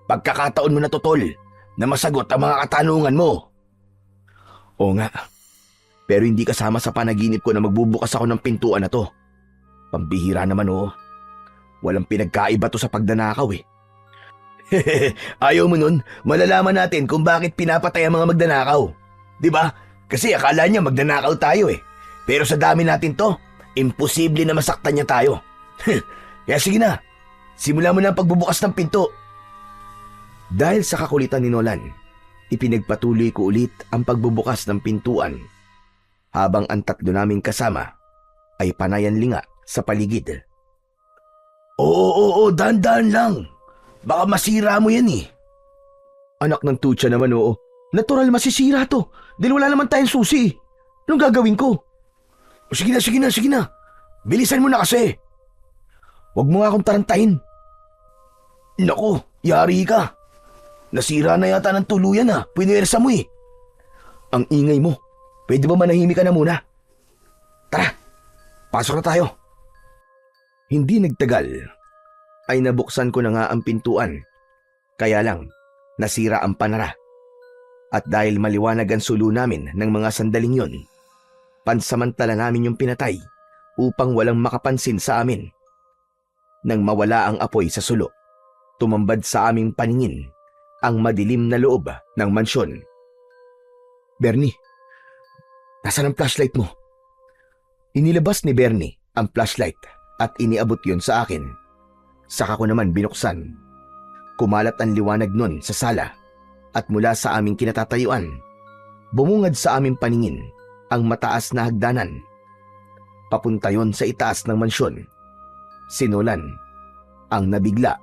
Pagkakataon mo na to, tol, na masagot ang mga katanungan mo. Oo nga. Pero hindi kasama sa panaginip ko na magbubukas ako ng pintuan na to. Pambihira naman oo. Walang pinagkaiba to sa pagdanakaw eh. Ayaw mo nun, malalaman natin kung bakit pinapatay ang mga magdanakaw. Di ba? Kasi akala niya magdanakaw tayo eh. Pero sa dami natin to, imposible na masaktan niya tayo. Kaya sige na, simulan mo na ang pagbubukas ng pinto. Dahil sa kakulitan ni Nolan, ipinagpatuloy ko ulit ang pagbubukas ng pintuan habang ang tatlo naming kasama ay panayanlinga sa paligid. Oo, dahan-dahan lang. Baka masira mo yan eh. Anak ng tutsa naman oo. Natural masisira to dahil wala naman tayong susi. Anong gagawin ko? Sige na. Bilisan mo na kasi. Huwag mo nga akong tarantahin. Nako, yari ka. Nasira na yata ng tuluyan ha. Pinuwersa mo eh. Ang ingay mo. Pwede ba manahimik ka na muna? Tara, pasok na tayo. Hindi nagtagal ay nabuksan ko na nga ang pintuan. Kaya lang, nasira ang panara. At dahil maliwanag ang sulo namin ng mga sandaling yon, pansamantala namin yung pinatay upang walang makapansin sa amin. Nang mawala ang apoy sa sulo, tumambad sa aming paningin ang madilim na loob ng mansyon. Bernie, nasaan ang flashlight mo? Inilabas ni Bernie ang flashlight at iniabot yon sa akin. Saka ko naman binuksan. Kumalat ang liwanag nun sa sala at mula sa aming kinatatayuan, bumungad sa aming paningin ang mataas na hagdanan. Papunta yon sa itaas ng mansyon. Si Nolan ang nabigla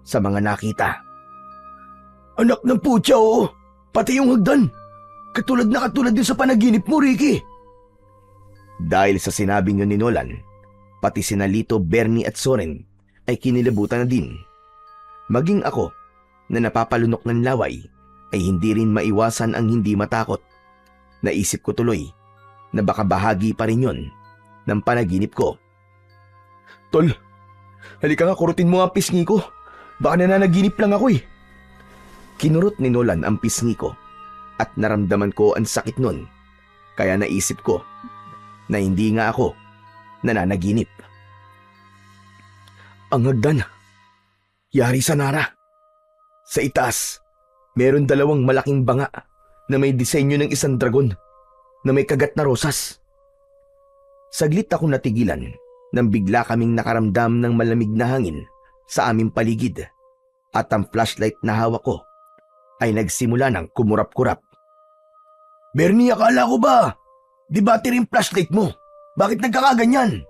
sa mga nakita. Anak ng putya oo. Pati yung hagdan. Katulad din sa panaginip mo, Ricky. Dahil sa sinabing yun ni Nolan, pati sina Lito, Bernie at Soren ay kinilabutan na din. Maging ako na napapalunok ng laway ay hindi rin maiwasan ang hindi matakot. Naisip ko tuloy na baka bahagi pa rin yun ng panaginip ko. Tol, halika nga kurutin mo ang pisngi ko. Baka nananaginip lang ako eh. Kinurot ni Nolan ang pisngi ko at naramdaman ko ang sakit nun. Kaya naisip ko na hindi nga ako nananaginip. Ang hagdan, yari sa Nara. Sa itaas, meron dalawang malaking banga na may disenyo ng isang dragon na may kagat na rosas. Saglit ako natigilan nang bigla kaming nakaramdam ng malamig na hangin sa aming paligid at ang flashlight na hawak ko ay nagsimula ng kumurap-kurap. Bernie, akala ko ba? Di battery yung flashlight mo? Bakit nagkakaganyan?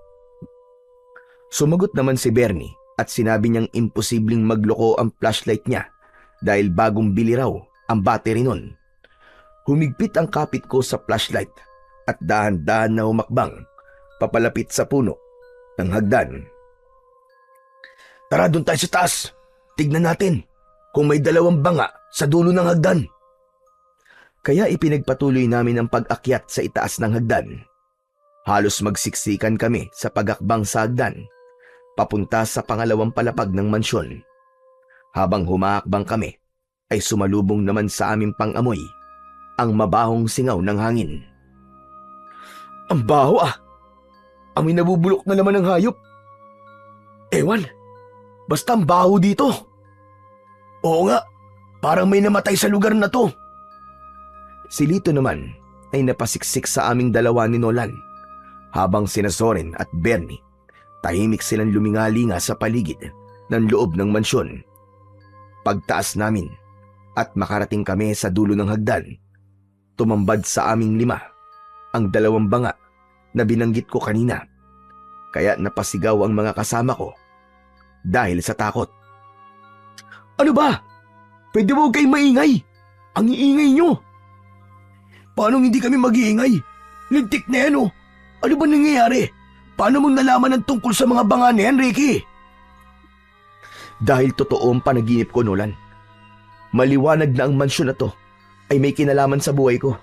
Sumagot naman si Bernie at sinabi niyang imposibleng magloko ang flashlight niya dahil bagong bili raw ang battery nun. Humigpit ang kapit ko sa flashlight at dahan-dahan na humakbang papalapit sa puno ng hagdan. Tara, doon tayo sa taas. Tignan natin kung may dalawang banga sa dulo ng hagdan. Kaya ipinagpatuloy namin ang pag-akyat sa itaas ng hagdan. Halos magsiksikan kami sa pag-akbang sa hagdan papunta sa pangalawang palapag ng mansyon. Habang humaakbang kami, ay sumalubong naman sa aming pang-amoy ang mabahong singaw ng hangin. Ang baho ah! Amoy nabubulok na naman ng hayop. Ewan, basta ang baho dito. Oo nga, parang may namatay sa lugar na to. Si Lito naman ay napasiksik sa aming dalawa ni Nolan, habang sina Soren at Bernie tahimik silang lumingalinga sa paligid ng loob ng mansyon. Pagtaas namin at makarating kami sa dulo ng hagdan, tumambad sa aming lima ang dalawang banga na binanggit ko kanina, kaya napasigaw ang mga kasama ko dahil sa takot. Ano ba? Pwede mo kayong maingay? Ang iingay nyo! Paano hindi kami mag-iingay? Lintik na yan oh! Ano ba nangyayari? Paano mong nalaman ang tungkol sa mga banga na yan, Ricky? Dahil totoo ang panaginip ko, Nolan. Maliwanag na ang mansyon na to ay may kinalaman sa buhay ko.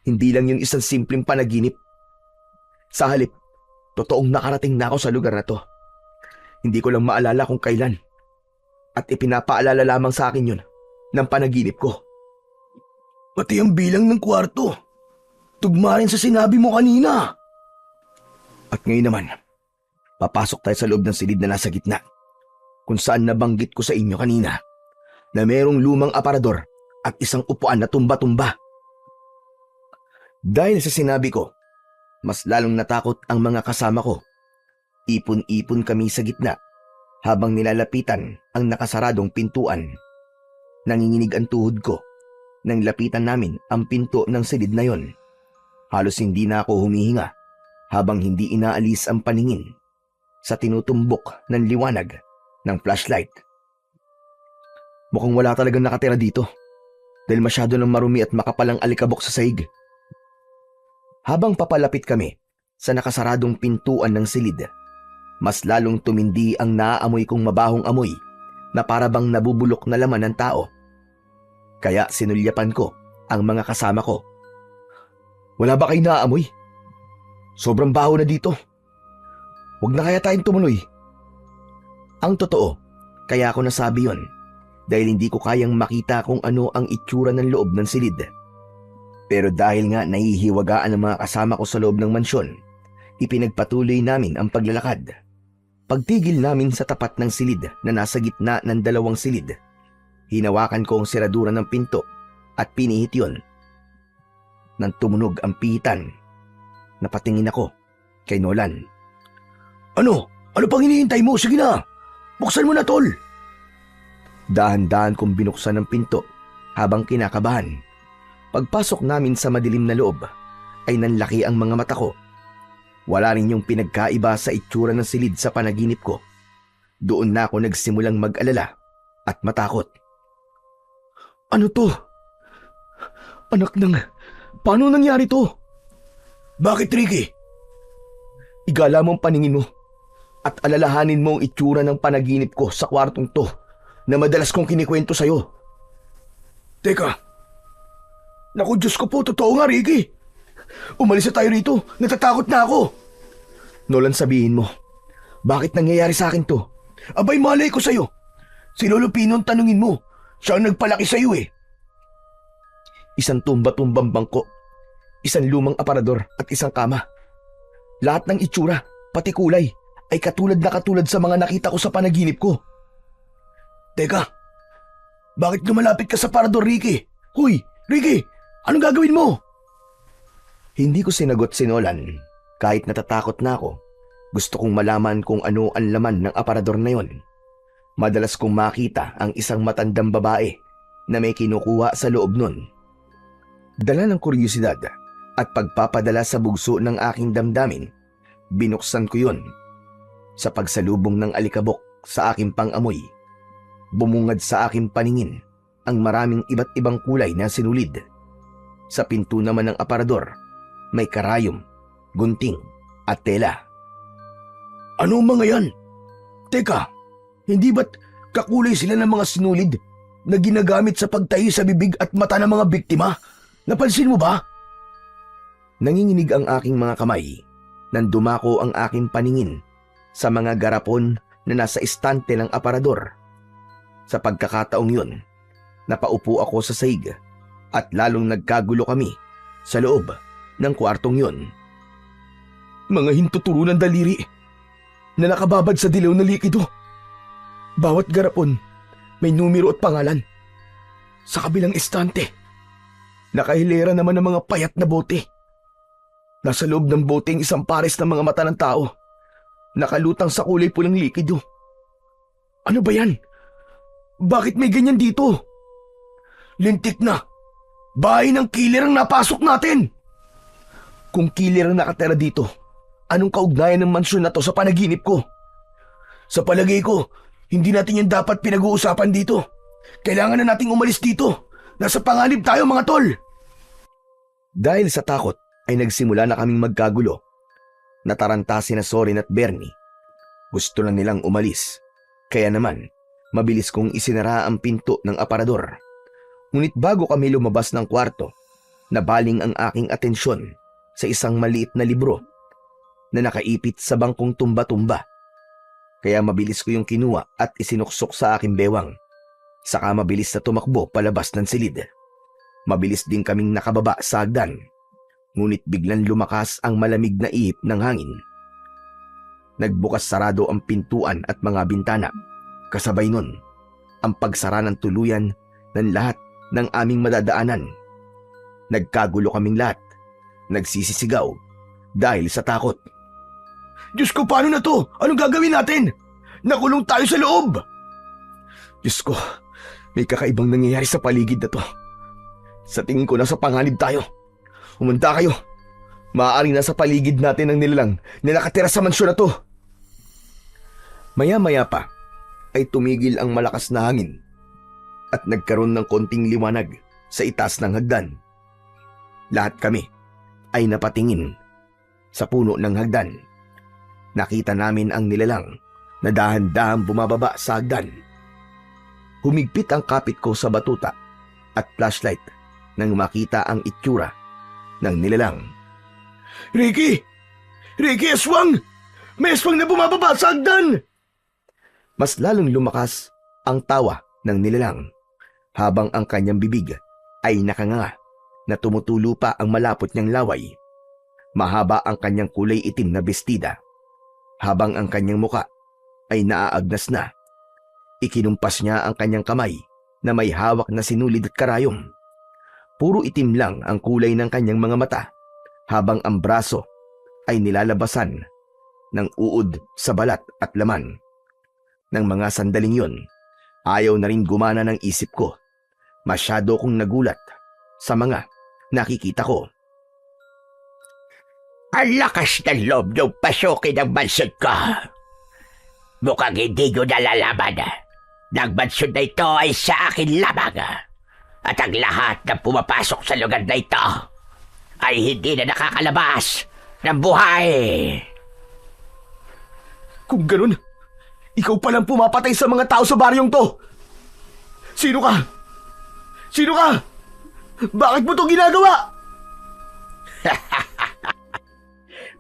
Hindi lang yung isang simpleng panaginip. Sa halip, totoong nakarating na ako sa lugar na to. Hindi ko lang maalala kung kailan. At ipinapaalala lamang sa akin yun ng panaginip ko. Pati ang bilang ng kwarto. Tugma rin sa sinabi mo kanina. At ngayon naman, papasok tayo sa loob ng silid na nasa gitna, kung saan nabanggit ko sa inyo kanina na mayroong lumang aparador at isang upuan na tumba-tumba. Dahil sa sinabi ko, mas lalong natakot ang mga kasama ko. Ipon-ipon kami sa gitna habang nilalapitan ang nakasaradong pintuan. Nanginginig ang tuhod ko nang lapitan namin ang pinto ng silid na yon. Halos hindi na ako humihinga habang hindi inaalis ang paningin sa tinutumbok ng liwanag ng flashlight. Mukhang wala talagang nakatira dito dahil masyado ng marumi at makapalang alikabok sa sahig. Habang papalapit kami sa nakasaradong pintuan ng silid, mas lalong tumindi ang naaamoy kong mabahong amoy na parabang nabubulok na laman ng tao. Kaya sinulyapan ko ang mga kasama ko. Wala ba kayo naaamoy? Sobrang baho na dito. Huwag na kaya tayong tumuloy. Ang totoo, kaya ako nasabi yon dahil hindi ko kayang makita kung ano ang itsura ng loob ng silid. Pero dahil nga nahihiwagaan ang mga kasama ko sa loob ng mansyon, ipinagpatuloy namin ang paglalakad. Pagtigil namin sa tapat ng silid na nasa gitna ng dalawang silid, hinawakan ko ang seradura ng pinto at pinihit yon. Nang tumunog ang pihitan, napatingin ako kay Nolan. Ano? Ano pang hinihintay mo? Sige na! Buksan mo na, tol! Dahan-dahan kong binuksan ang pinto habang kinakabahan. Pagpasok namin sa madilim na loob, ay nanlaki ang mga mata ko. Wala rin yung pinagkaiba sa itsura ng silid sa panaginip ko. Doon na ako nagsimulang mag-alala at matakot. Ano to? Anak ng... Paano nangyari to? Bakit, Ricky? Igala mo ang paningin mo at alalahanin mo ang itsura ng panaginip ko sa kwartong to na madalas kong kinikwento sa'yo. Teka. Naku, Diyos ko po, totoo nga, Ricky. Umalis na tayo rito. Natatakot na ako. Nolan, sabihin mo, bakit nangyayari sa akin to? Abay, malay ko sa'yo. Si Lolo Pino ang tanungin mo. Siya ang nagpalaki sa'yo eh. Isang tumba-tumbang bangko, isang lumang aparador at isang kama. Lahat ng itsura, pati kulay, ay katulad sa mga nakita ko sa panaginip ko. Teka, bakit lumalapit ka sa aparador, Ricky? Huy, Ricky, anong gagawin mo? Hindi ko sinagot si Nolan. Kahit natatakot na ako, gusto kong malaman kung ano ang laman ng aparador na yon. Madalas kong makita ang isang matandang babae na may kinukuha sa loob nun. Dala ng kuryosidad at pagpapadala sa bugso ng aking damdamin, binuksan ko yon. Sa pagsalubong ng alikabok sa aking pangamoy, bumungad sa aking paningin ang maraming iba't ibang kulay na sinulid. Sa pinto naman ng aparador, may karayom, gunting at tela. Ano mga yan? Teka, hindi ba't kakulay sila ng mga sinulid na ginagamit sa pagtahi sa bibig at mata ng mga biktima? Napansin mo ba? Nanginginig ang aking mga kamay nang dumako ang aking paningin sa mga garapon na nasa istante ng aparador. Sa pagkakataong yun, napaupo ako sa sahig at lalong nagkagulo kami sa loob ng kwartong yun. Mga hintuturo ng daliri na nakababad sa dilaw na likido. Bawat garapon may numero at pangalan. Sa kabilang istante, nakahilera naman ng mga payat na bote. Nasa loob ng boteng isang pares ng mga mata ng tao, nakalutang sa kulay pulang likido. Ano ba yan? Bakit may ganyan dito? Lintik na! Bahay ng killer ang napasok natin! Kung killer ang nakatira dito, anong kaugnayan ng mansyon na to sa panaginip ko? Sa palagay ko, hindi natin yan dapat pinag-uusapan dito. Kailangan na nating umalis dito. Nasa panganib tayo mga tol! Dahil sa takot ay nagsimula na kaming magkagulo. Nataranta sina Soren at Bernie. Gusto lang nilang umalis. Kaya naman, mabilis kong isinara ang pinto ng aparador. Ngunit bago kami lumabas ng kwarto, nabaling ang aking atensyon sa isang maliit na libro na nakaipit sa bangkong tumba-tumba. Kaya mabilis ko yung kinuha at isinuksok sa aking bewang. Saka mabilis na tumakbo palabas ng silid. Mabilis din kaming nakababa sa hagdan. Ngunit biglang lumakas ang malamig na ihip ng hangin. Nagbukas sarado ang pintuan at mga bintana. Kasabay nun, ang pagsara ng tuluyan ng lahat ng aming madadaanan. Nagkagulo kaming lahat. Nagsisisigaw dahil sa takot. Diyos ko, paano na to? Anong gagawin natin? Nakulong tayo sa loob! Diyos ko, may kakaibang nangyayari sa paligid na to. Sa tingin ko nasa panganib tayo. Humanda kayo. Maaaring nasa paligid natin ang nilalang na nakatira sa mansyon na to. Maya-maya pa ay tumigil ang malakas na hangin at nagkaroon ng konting liwanag sa itaas ng hagdan. Lahat kami ay napatingin sa puno ng hagdan. Nakita namin ang nilalang na dahan-dahan bumababa sa hagdan. Humigpit ang kapit ko sa batuta at flashlight nang makita ang itsura ng nilalang. Ricky! Ricky, aswang! May aswang na bumababa sa hagdan! Mas lalong lumakas ang tawa ng nilalang habang ang kanyang bibig ay nakanganga na tumutulo pa ang malapot niyang laway. Mahaba ang kanyang kulay itim na bestida habang ang kanyang muka ay naaagnas na. Ikinumpas niya ang kanyang kamay na may hawak na sinulid at karayom. Puro itim lang ang kulay ng kanyang mga mata habang ang braso ay nilalabasan ng uod sa balat at laman. Nang mga sandaling yun, ayaw na rin gumana ng isip ko. Masyado kong nagulat sa mga nakikita ko. Ang lakas ng loob ng pasukin ng mansyon ko. Mukhang hindi nyo nalalaman. Ang mansyon na ito ay sa akin lamang. At ang lahat na pumapasok sa lugar na ito ay hindi na nakakalabas ng buhay. Kung ganun, ikaw palang pumapatay sa mga tao sa baryong to. Sino ka? Sino ka? Bakit mo to ginagawa?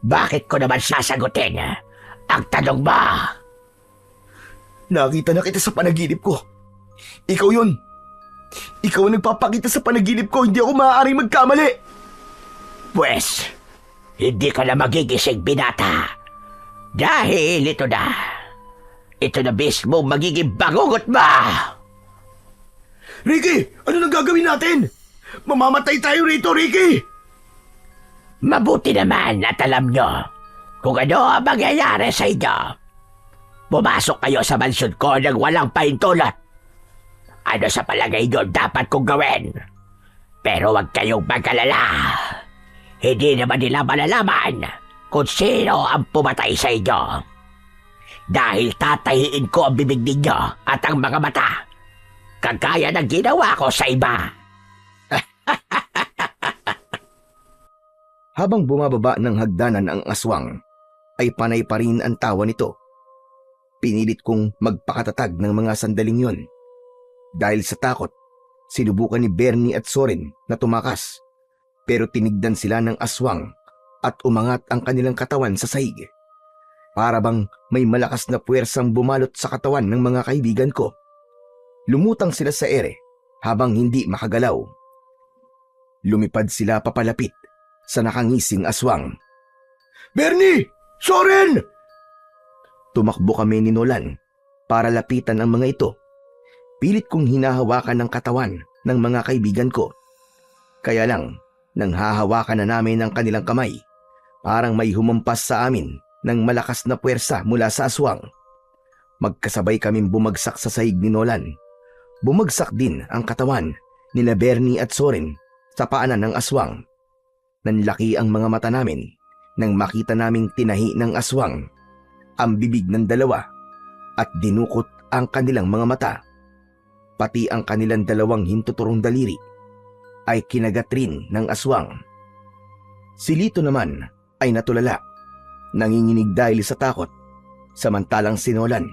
Bakit ko naman sasagutin ang tanong mo? Nakita na kita sa panaginip ko. Ikaw yun. Ikaw ang nagpapakita sa panaginip ko. Hindi ako maaaring magkamali. Pwes, hindi ka na magigising, binata. Dahil ito na mismo magiging bangungot mo. Ricky, ano nang gagawin natin? Mamamatay tayo rito, Ricky! Mabuti naman at alam nyo kung ano ang mangyayari sa inyo. Pumasok kayo sa mansyon ko nang walang pahintulot. Ano sa palagay nyo dapat kong gawin? Pero huwag kayong mag-alala. Hindi naman nila malalaman kung sino ang pumatay sa inyo. Dahil tatahiin ko ang bibig ninyo at ang mga mata. Kagaya ng ginawa ko sa iba. Habang bumababa ng hagdanan ang aswang, ay panay pa rin ang tawa nito. Pinilit kong magpakatatag ng mga sandaling yon. Dahil sa takot, sinubukan ni Bernie at Soren na tumakas. Pero tinigdan sila ng aswang at umangat ang kanilang katawan sa sahig. Para bang may malakas na puwersang bumalot sa katawan ng mga kaibigan ko. Lumutang sila sa ere habang hindi makagalaw. Lumipad sila papalapit sa nakangising aswang. Bernie! Soren! Tumakbo kami ni Nolan para lapitan ang mga ito. Pilit kong hinahawakan ang katawan ng mga kaibigan ko. Kaya lang, nang hahawakan na namin ang kanilang kamay, parang may humampas sa amin ng malakas na puwersa mula sa aswang. Magkasabay kaming bumagsak sa sahig ni Nolan. Bumagsak din ang katawan nila Bernie at Soren sa paanan ng aswang. Nanlaki ang mga mata namin nang makita naming tinahi ng aswang ang bibig ng dalawa at dinukot ang kanilang mga mata, pati ang kanilang dalawang hintuturong daliri ay kinagat rin ng aswang. Si Lito naman ay natulala, nanginginig dahil sa takot, samantalang si Nolan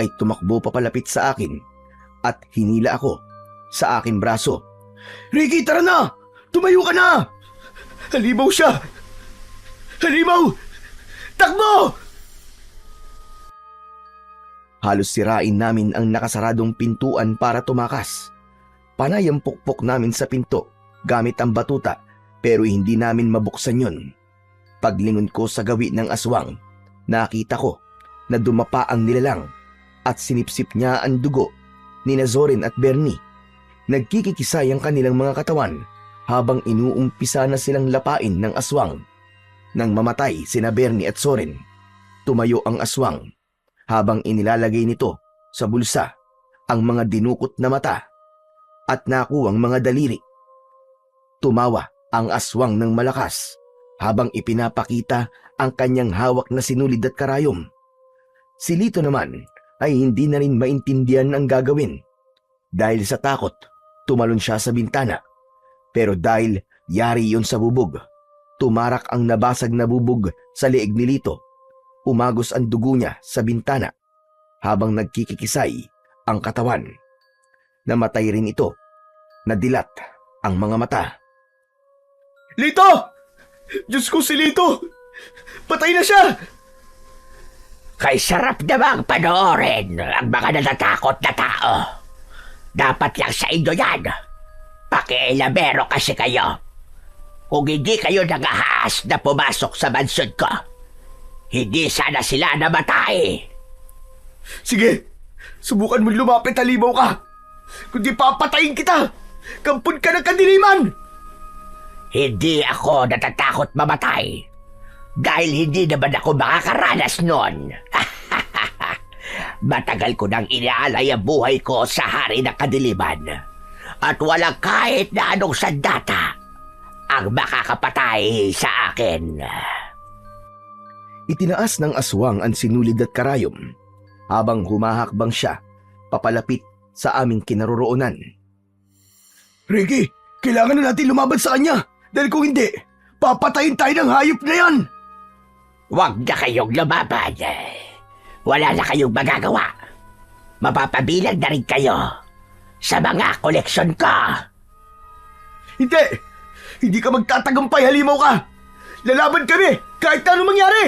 ay tumakbo papalapit sa akin at hinila ako sa aking braso. Ricky, tara na! Tumayo ka na! Halimaw siya! Halimaw! Takbo! Halos sirain namin ang nakasaradong pintuan para tumakas. Panay ang pukpok namin sa pinto gamit ang batuta pero hindi namin mabuksan yun. Paglingon ko sa gawi ng aswang, nakita ko na dumapa ang nilalang at sinipsip niya ang dugo ni Zorin at Bernie. Nagkikikisay ang kanilang mga katawan habang inuumpisa na silang lapain ng aswang. Nang mamatay sina Bernie at Zorin, tumayo ang aswang habang inilalagay nito sa bulsa ang mga dinukot na mata at nakuwang mga daliri. Tumawa ang aswang ng malakas habang ipinapakita ang kanyang hawak na sinulid at karayom. Si Lito naman ay hindi na rin maintindihan ang gagawin. Dahil sa takot, tumalon siya sa bintana. Pero dahil yari yun sa bubog, tumarak ang nabasag na bubog sa leeg ni Lito. Umagos ang dugo niya sa bintana habang nagkikikisay ang katawan. Namatay rin ito. Nadilat ang mga mata. Lito! Diyos ko, si Lito! Patay na siya! Kay sarap namang panoorin ang mga natatakot na tao. Dapat lang sa inyo yan. Pakialamero kasi kayo. Kung hindi kayo nangahas na pumasok sa mansyon ko, hindi sana sila namatay. Sige, subukan mo lumapit, halimaw ka. Kundi papatayin kita. Kampun ka ng kadiliman. Hindi ako natatakot mamatay. Dahil hindi naman ako makakaranas nun. Matagal ko nang inaalay ang buhay ko sa hari ng kadiliman. At walang kahit na anong sandata ang makakapatay sa akin. Itinaas ng aswang ang sinulid at karayom habang humahakbang siya papalapit sa aming kinaroroonan. Ricky, kailangan na natin lumaban sa kanya. Dahil kung hindi, papatayin tayo ng hayop na yan. Huwag na kayong lumaban. Wala na kayong magagawa. Mapapabilang na rin kayo sa mga koleksyon ko. Hindi! Hindi ka magtatagumpay, halimaw ka! Lalaban kami kahit na anong mangyari!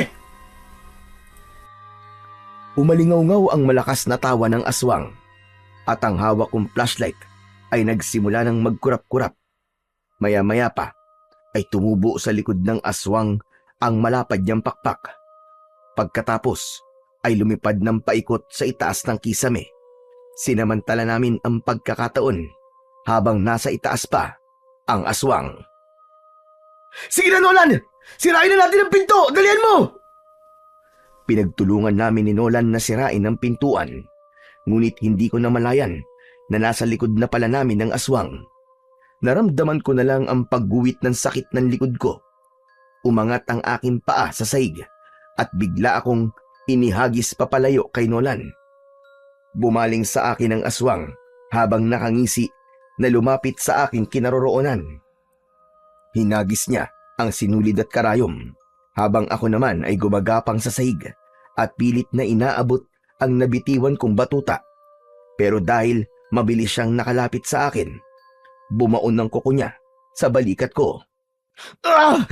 Umalingaw-ngaw ang malakas na tawa ng aswang at ang hawak kong flashlight ay nagsimula ng magkurap-kurap. Maya-maya pa ay tumubo sa likod ng aswang ang malapad niyang pakpak. Pagkatapos ay lumipad ng paikot sa itaas ng kisame. Sinamantala namin ang pagkakataon habang nasa itaas pa ang aswang. Sige na, Nolan! Sirain na natin ang pinto! Dalian mo! Pinagtulungan namin ni Nolan na sirain ang pintuan. Ngunit hindi ko namalayan na nasa likod na pala namin ng aswang. Naramdaman ko na lang ang pagguwit ng sakit ng likod ko. Umangat ang aking paa sa saig at bigla akong inihagis papalayo kay Nolan. Bumaling sa akin ang aswang habang nakangisi na lumapit sa aking kinaroroonan. Hinagis niya ang sinulid at karayom habang ako naman ay gumagapang sa saig at pilit na inaabot ang nabitiwan kong batuta. Pero dahil mabilis siyang nakalapit sa akin, bumaon ang kuko niya sa balikat ko. Ah!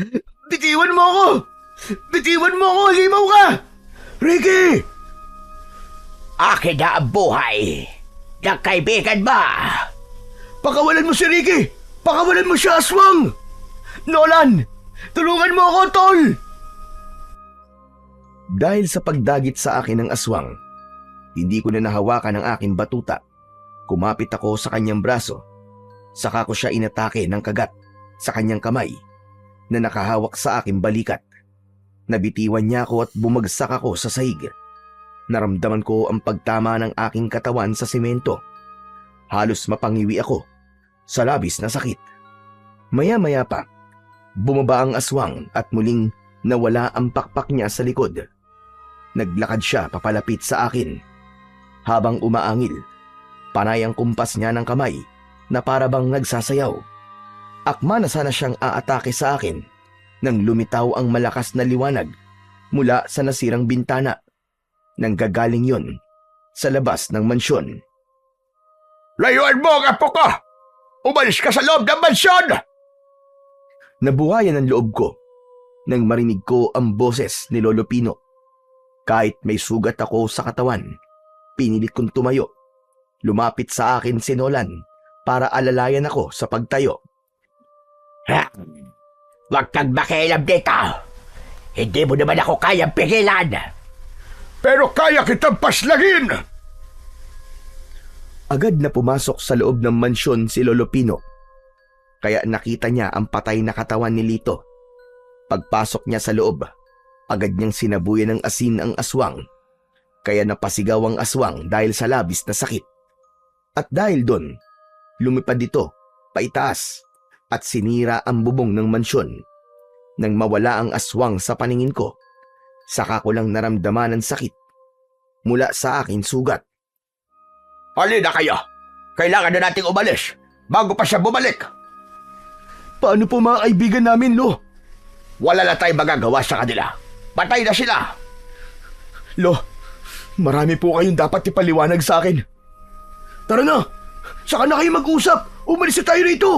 Bitiwan mo ako! Bitiwan mo ako! Halimaw ka! Ricky! Akin na ang buhay ng kaibigan mo. Pakawalan mo si Ricky! Pakawalan mo siya, aswang! Nolan! Tulungan mo ako, tol! Dahil sa pagdagit sa akin ng aswang, hindi ko na nahawakan ang aking batuta. Kumapit ako sa kanyang braso. Saka ko siya inatake ng kagat sa kanyang kamay na nakahawak sa aking balikat. Nabitiwan niya ako at bumagsak ako sa sahig. Naramdaman ko ang pagtama ng aking katawan sa semento. Halos mapangiwi ako sa labis na sakit. Maya-maya pa, bumaba ang aswang at muling nawala ang pakpak niya sa likod. Naglakad siya papalapit sa akin. Habang umaangil, panay ang kumpas niya ng kamay na para bang nagsasayaw. Akma na sana siyang aatake sa akin nang lumitaw ang malakas na liwanag mula sa nasirang bintana. Nanggagaling yon sa labas ng mansyon. Layuan mo ang apo ko! Umalis ka sa loob ng mansyon! Nabuhayan ang loob ko nang marinig ko ang boses ni Lolo Pino. Kahit may sugat ako sa katawan, pinilit kong tumayo. Lumapit sa akin si Nolan para alalayan ako sa pagtayo. Ha? Huwag kang makialam dito. Hindi mo naman ako kayang pigilan. Pero kaya kitang paslagin! Agad na pumasok sa loob ng mansyon si Lolo Pino. Kaya nakita niya ang patay na katawan ni Lito. Pagpasok niya sa loob, agad niyang sinabuyan ng asin ang aswang. Kaya napasigaw ang aswang dahil sa labis na sakit. At dahil doon, lumipad ito, paitaas, at sinira ang bubong ng mansyon. Nang mawala ang aswang sa paningin ko, saka ko lang naramdaman ang sakit mula sa akin sugat. Halina kayo! Kailangan na nating umalis bago pa siya bumalik! Paano po mga kaibigan namin, Lo? Wala na tayong magagawa sa kanila. Patay na sila! Lo, marami po kayong dapat ipaliwanag sa akin. Tara na! Saka na kayo mag-usap! Umalis na tayo rito!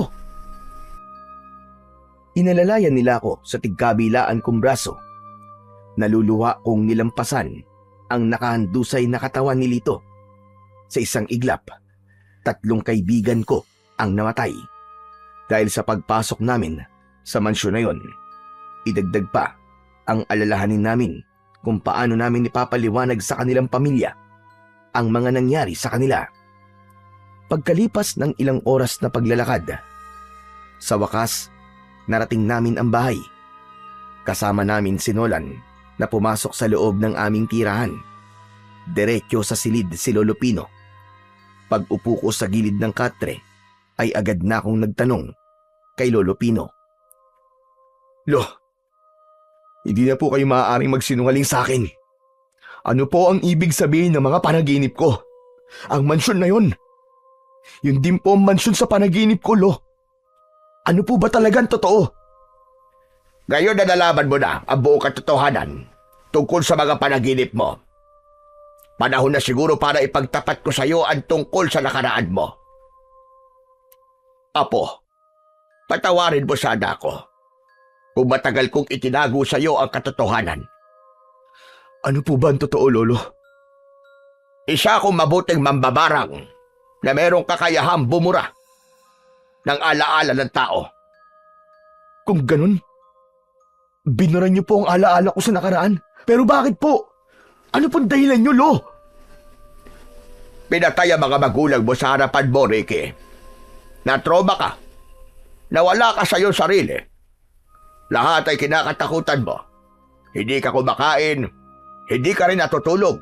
Inalalayan nila ako sa tigkabilaan kong braso. Naluluwa kong nilampasan ang nakahandusay na katawan ni Lito. Sa isang iglap, 3 kaibigan ko ang namatay. Dahil sa pagpasok namin sa mansyon na yon, idagdag pa ang alalahanin namin kung paano namin ipapaliwanag sa kanilang pamilya ang mga nangyari sa kanila. Pagkalipas ng ilang oras na paglalakad, sa wakas, narating namin ang bahay. Kasama namin si Nolan na pumasok sa loob ng aming tirahan. Diretso sa silid si Lolo Pino. Pag-upo ko sa gilid ng katre, ay agad na akong nagtanong kay Lolo Pino. Lo, hindi na po kayo maaaring magsinungaling sa akin. Ano po ang ibig sabihin ng mga panaginip ko? Ang mansyon na yon. Yun din po ang mansyon sa panaginip ko, Lo. Ano po ba talagang totoo? Ngayon na nalaman mo na ang buong katotohanan tungkol sa mga panaginip mo. Panahon na siguro para ipagtapat ko sa iyo ang tungkol sa nakaraan mo. Apo, patawarin mo sana ako kung matagal kong itinago sa iyo ang katotohanan. Ano po ba ang totoo, Lolo? Isa akong mabuting mambabarang na merong kakayahang bumura ng alaala ng tao. Kung ganun, binuran niyo po ang alaala ko sa nakaraan. Pero bakit po? Ano pong dahilan niyo, Lo? Pinatay ang mga magulang mo sa harapan mo, Ricky. Na-trauma ka. Nawala ka sa iyong sarili. Lahat ay kinakatakutan mo. Hindi ka kumakain. Hindi ka rin natutulog.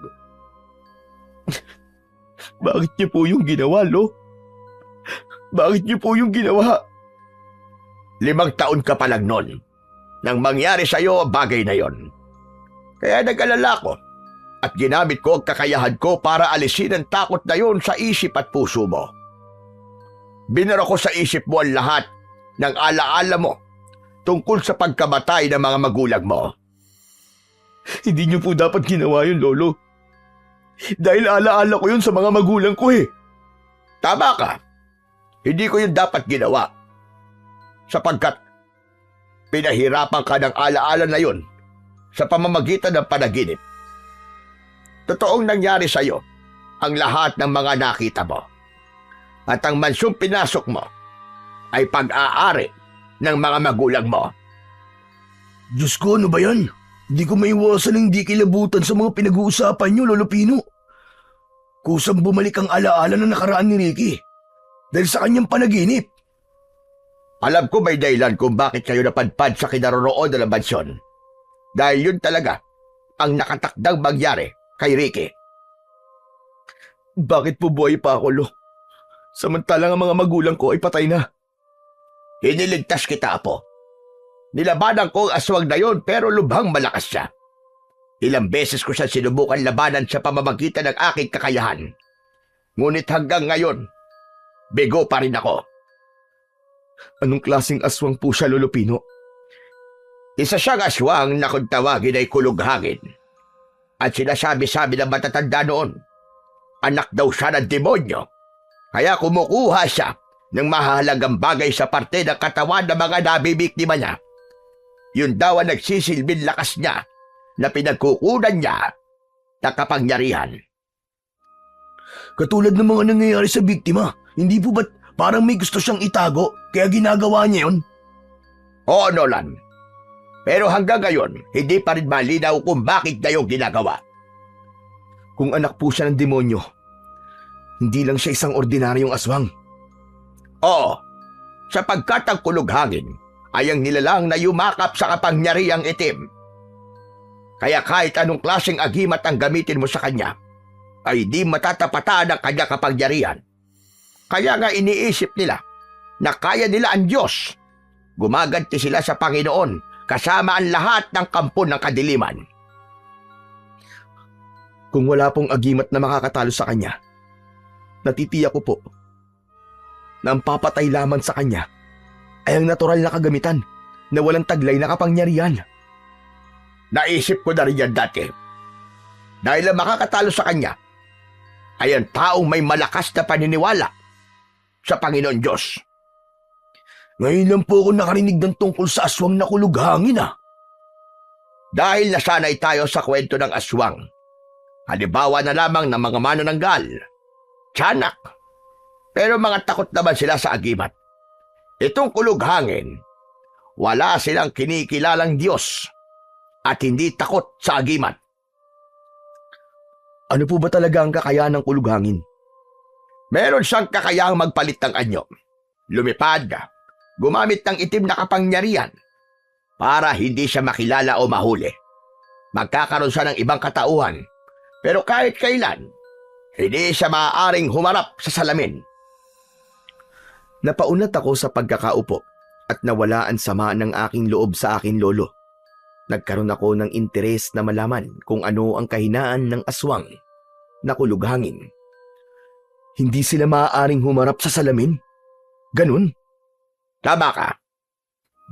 Bakit niyo po yung ginawa, Lo? Bakit niyo po yung ginawa? 5 taon ka pa lang noon nang mangyari sa iyo ang bagay na yon. Kaya nag-alala ko at ginamit ko ang kakayahan ko para alisin ang takot na yon sa isip at puso mo. Binara ko sa isip mo ang lahat ng alaala mo tungkol sa pagkamatay ng mga magulang mo. Hindi niyo po dapat ginawa yun, Lolo. Dahil alaala ko yun sa mga magulang ko eh. Tama ka. Hindi ko yun dapat ginawa. Sapagkat pinahirapan ka ng alaala na yun sa pamamagitan ng panaginip. Totoong nangyari sa iyo ang lahat ng mga nakita mo. At ang mansyong pinasok mo ay pag-aari ng mga magulang mo. Diyos ko, ano ba yan? Hindi ko maiwasan ng hindi kilabutan sa mga pinag-uusapan niyo, Lolo Pino. Kusang bumalik ang alaala na nakaraan ni Ricky dahil sa kanyang panaginip. Alam ko may dahilan kung bakit kayo napadpad sa kinaroroonan ng mansyon. Dahil yun talaga ang nakatakdang mangyari kay Ricky. Bakit po buhay pa ako, Lo? Samantalang ang mga magulang ko ay patay na. Hiniligtas kita, Apo. Nilabanan ko ang aswang na yon pero lubhang malakas siya. Ilang beses ko siya sinubukan labanan sa pamamagitan ng aking kakayahan. Ngunit hanggang ngayon, bigo pa rin ako. Anong klaseng aswang po siya, Lolo Pino? Isa siyang aswang na kung tawagin ay kulughangin. At sinasabi-sabi ng matatanda noon, anak daw siya ng demonyo. Kaya kumukuha siya ng mahalagang bagay sa parte ng katawan ng mga nabibiktima niya. Yun daw ang nagsisilbing lakas niya na pinagkukunan niya ng kapangyarihan. Katulad ng mga nangyayari sa biktima, hindi po ba't parang may gusto siyang itago kaya ginagawa niya yun? Oo, Nolan. Pero hanggang ngayon, hindi pa rin malinaw kung bakit niya yung ginagawa. Kung anak po siya ng demonyo, hindi lang siya isang ordinaryong aswang. Oo, sapagkat ang kulughangin ay ang nilalang na yumakap sa kapangyarihang itim. Kaya kahit anong klaseng agimat ang gamitin mo sa kanya, ay di matatapatan ang kanya kapangyarihan. Kaya nga iniisip nila na kaya nila ang Diyos. Gumaganti sila sa Panginoon kasama ang lahat ng kampo ng kadiliman. Kung wala pong agimat na makakatalo sa kanya, natitiyak ko po na ang papatay lamang sa kanya ay ang natural na kagamitan na walang taglay na kapangyarihan. Naisip ko na rin yan dati. Dahil ang makakatalo sa kanya ay ang taong may malakas na paniniwala sa Panginoon Diyos. Ngayon lang po ako nakarinig ng tungkol sa aswang na kulughangin Dahil nasanay tayo sa kwento ng aswang, halimbawa na lamang ng mga manananggal, tiyanak, pero mga takot naman sila sa agimat. Itong kulughangin, wala silang kinikilalang Diyos at hindi takot sa agimat. Ano po ba talaga ang kakayahan ng kulughangin? Meron siyang kakayahang magpalit ng anyo, lumipad, gumamit ng itim na kapangyarihan para hindi siya makilala o mahuli. Magkakaroon siya ng ibang katauhan, pero kahit kailan, hindi siya maaaring humarap sa salamin. Napaunat ako sa pagkakaupo at nawala ang sama ng aking loob sa aking lolo. Nagkaroon ako ng interes na malaman kung ano ang kahinaan ng aswang na kulughangin. Hindi sila maaaring humarap sa salamin? Ganun? Tama ka.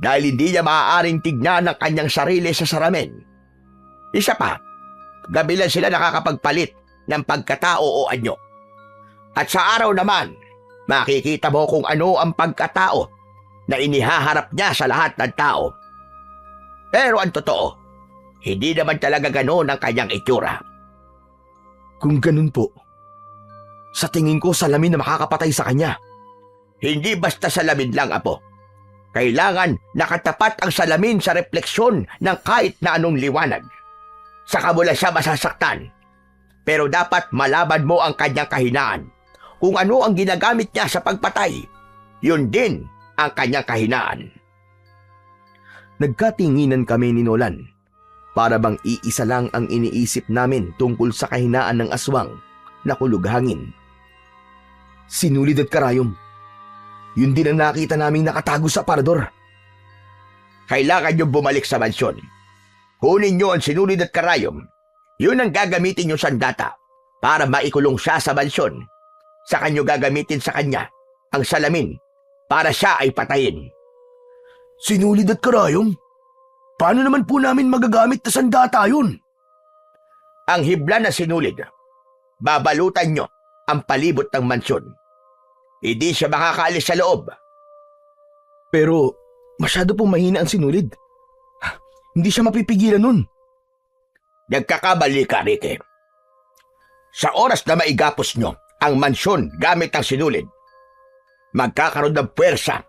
Dahil hindi niya maaaring tignan ang kanyang sarili sa salamin. Isa pa, gabi lang sila nakakapagpalit ng pagkatao o anyo. At sa araw naman, makikita mo kung ano ang pagkatao na inihaharap niya sa lahat ng tao. Pero ang totoo, hindi naman talaga ganoon ang kanyang itsura. Kung ganun po, sa tingin ko salamin na makakapatay sa kanya. Hindi basta salamin lang, Apo. Kailangan nakatapat ang salamin sa refleksyon ng kahit na anong liwanag. Saka mo lang siya masasaktan. Pero dapat malaman mo ang kanyang kahinaan. Kung ano ang ginagamit niya sa pagpatay, yun din ang kanyang kahinaan. Nagkatinginan kami ni Nolan. Para bang iisa lang ang iniisip namin tungkol sa kahinaan ng aswang na kulughangin. Sinulid at karayom. Yun din ang nakita naming nakatago sa parador. Kailangan nyo bumalik sa mansyon. Kunin nyo ang sinulid at karayom. Yun ang gagamitin nyo sandata para maikulong siya sa mansyon. Saka nyo gagamitin sa kanya ang salamin para siya ay patayin. Sinulid at karayom? Paano naman po namin magagamit na sandata yun? Ang hibla na sinulid, babalutan nyo ang palibot ng mansyon. Hindi siya makakaalis sa loob. Pero masyado pong mahina ang sinulid. Hindi siya mapipigilan nun. Nagkakamali ka, Ricky. Sa oras na maigapos nyo ang mansyon gamit ang sinulid, magkakaroon ng puwersa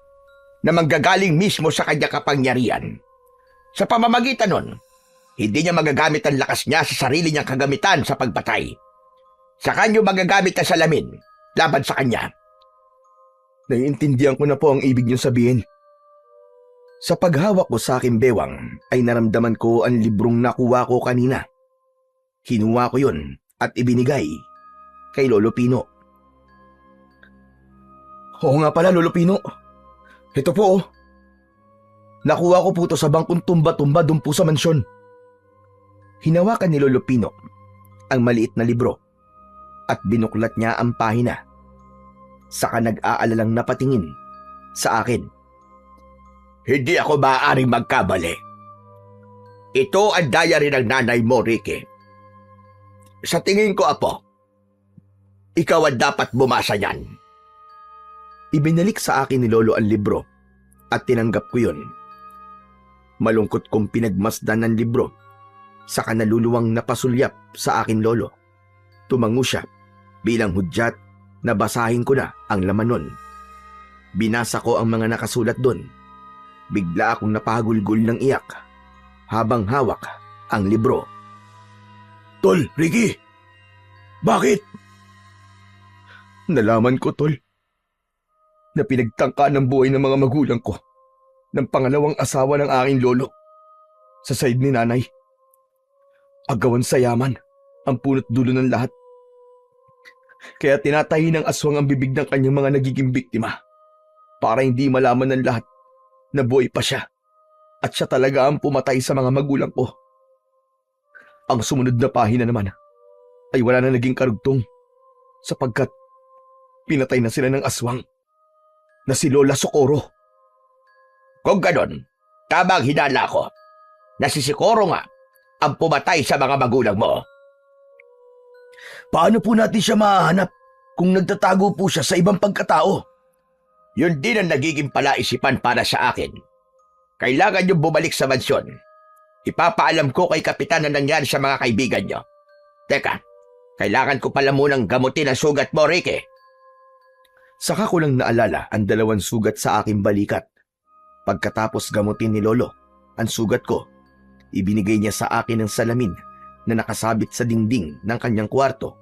na manggagaling mismo sa kanyang kapangyarihan. Sa pamamagitan nun, hindi niya magagamit ang lakas niya sa sarili niyang kagamitan sa pagpatay. Sa kanyo magagamit ang salamin laban sa kanya. Naiintindihan ko na po ang ibig niyong sabihin. Sa paghawak ko sa aking bewang ay naramdaman ko ang librong nakuha ko kanina. Kinuha ko yun at ibinigay kay Lolo Pino. Oo nga pala, Lolo Pino. Ito po oh. Nakuha ko po ito sa bangkong tumba-tumba doon po sa mansyon. Hinawakan ni Lolo Pino ang maliit na libro at binuklat niya ang pahina. Saka nag-aalalang napatingin sa akin. Hindi ako maaaring magkamali. Ito ang diary ng nanay mo, Ricky. Sa tingin ko, Apo, ikaw ang dapat bumasa niyan. Ibinalik sa akin ni Lolo ang libro at tinanggap ko yun. Malungkot kong pinagmasdan ng libro sa kanaluluwang napasulyap sa akin lolo. Tumango siya bilang hudyat na basahin ko na ang laman nun. Binasa ko ang mga nakasulat doon. Bigla akong napahagulgol ng iyak habang hawak ang libro. Tol, Ricky! Bakit? Nalaman ko, Tol, na pinagtangka ng buhay ng mga magulang ko ng pangalawang asawa ng aking lolo sa side ni nanay. Agawan sa yaman ang punot dulo ng lahat. Kaya tinatahi ng aswang ang bibig ng kanyang mga nagiging biktima para hindi malaman ng lahat na buhay pa siya at siya talaga ang pumatay sa mga magulang ko. Ang sumunod na pahina naman ay wala na naging karugtong sapagkat pinatay na sila ng aswang na si Lola Socorro. Kung ganon, tamang hinala ko na si Socorro nga ang pumatay sa mga magulang mo. Paano po natin siya mahanap kung nagtatago po siya sa ibang pagkatao? Yun din ang nagiging palaisipan para sa akin. Kailangan nyo bumalik sa mansyon. Ipapaalam ko kay Kapitan na nangyari sa mga kaibigan nyo. Teka, kailangan ko pala munang gamutin ang sugat mo, Ricky. Saka ko lang naalala ang 2 sugat sa aking balikat. Pagkatapos gamutin ni Lolo ang sugat ko, ibinigay niya sa akin ang salamin na nakasabit sa dingding ng kanyang kwarto.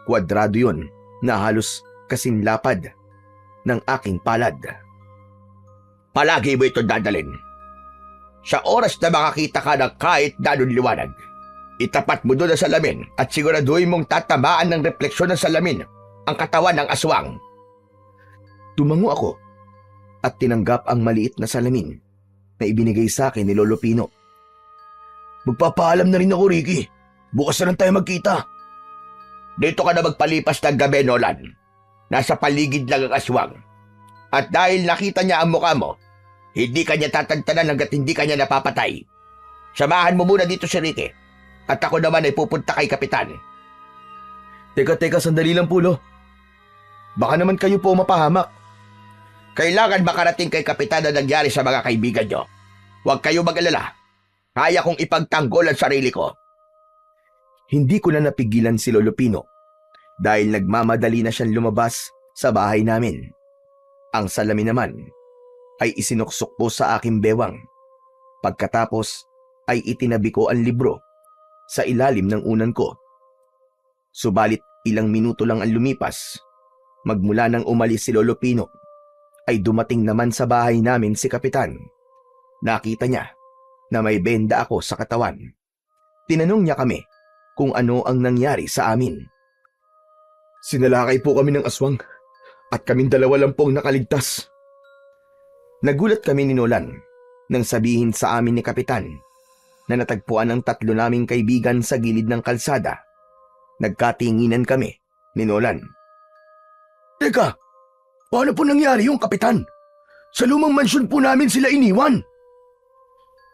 Kwadrado yun na halos kasing lapad ng aking palad. Palagi mo ito dadalin. Sa oras na makakita ka ng kahit danong liwanag, itapat mo doon ang salamin at siguraduhin mong tatamaan ng refleksyon ng salamin ang katawan ng aswang. Tumango ako at tinanggap ang maliit na salamin na ibinigay sa akin ni Lolo Pino. Magpapaalam na rin ako, Ricky. Bukas na lang tayo magkita. Dito ka na magpalipas ng gabi, Nolan. Nasa paligid lang ang aswang. At dahil nakita niya ang mukha mo, hindi ka niya tatantanan hanggat hindi ka niya napapatay. Samahan mo muna dito si Ricky. At ako naman ay pupunta kay Kapitan. Teka, sandali lang po, Lo. Baka naman kayo po mapahamak. Kailangan makarating kay Kapitan na nangyari sa mga kaibigan niyo. Huwag kayo mag-alala. Kaya kong ipagtanggol ang sarili ko. Hindi ko na napigilan si Lolo Pino dahil nagmamadali na siyang lumabas sa bahay namin. Ang salamin naman ay isinuksok ko sa aking bewang. Pagkatapos ay itinabi ko ang libro sa ilalim ng unan ko. Subalit ilang minuto lang ang lumipas. Magmula nang umalis si Lolo Pino, ay dumating naman sa bahay namin si Kapitan. Nakita niya na may benda ako sa katawan. Tinanong niya kami kung ano ang nangyari sa amin. Sinalakay po kami ng aswang at kaming 2 lang po ang nakaligtas. Nagulat kami ni Nolan nang sabihin sa amin ni Kapitan na natagpuan ang 3 naming kaibigan sa gilid ng kalsada. Nagkatinginan kami ni Nolan. Teka, paano po nangyari yung, Kapitan? Sa lumang mansyon po namin sila iniwan.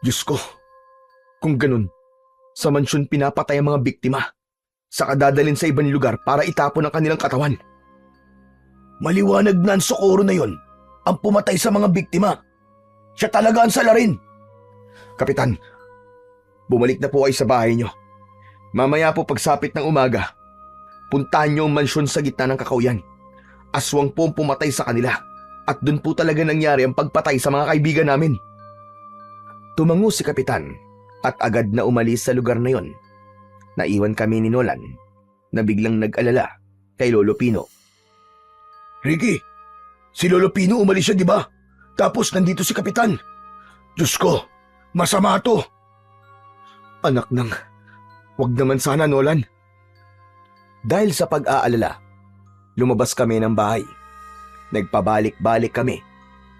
Diyos ko, kung ganun, sa mansyon pinapatay ang mga biktima, saka dadalhin sa ibang lugar para itapon ang kanilang katawan. Maliwanag na ang Socorro na yon ang pumatay sa mga biktima. Siya talaga ang salarin. Kapitan, bumalik na po kayo sa bahay niyo. Mamaya po pagsapit ng umaga, puntahan niyo ang mansyon sa gitna ng kakauyan. Aswang po ang pumatay sa kanila at doon po talaga nangyari ang pagpatay sa mga kaibigan namin. Tumango si Kapitan at agad na umalis sa lugar na yon. Naiwan kami ni Nolan na biglang nag-alala kay Lolo Pino. Ricky, si Lolo Pino umalis siya, di ba? Tapos nandito si Kapitan. Diyos ko, masama to. Anak nang, wag naman sana, Nolan. Dahil sa pag-aalala, lumabas kami ng bahay. Nagpabalik-balik kami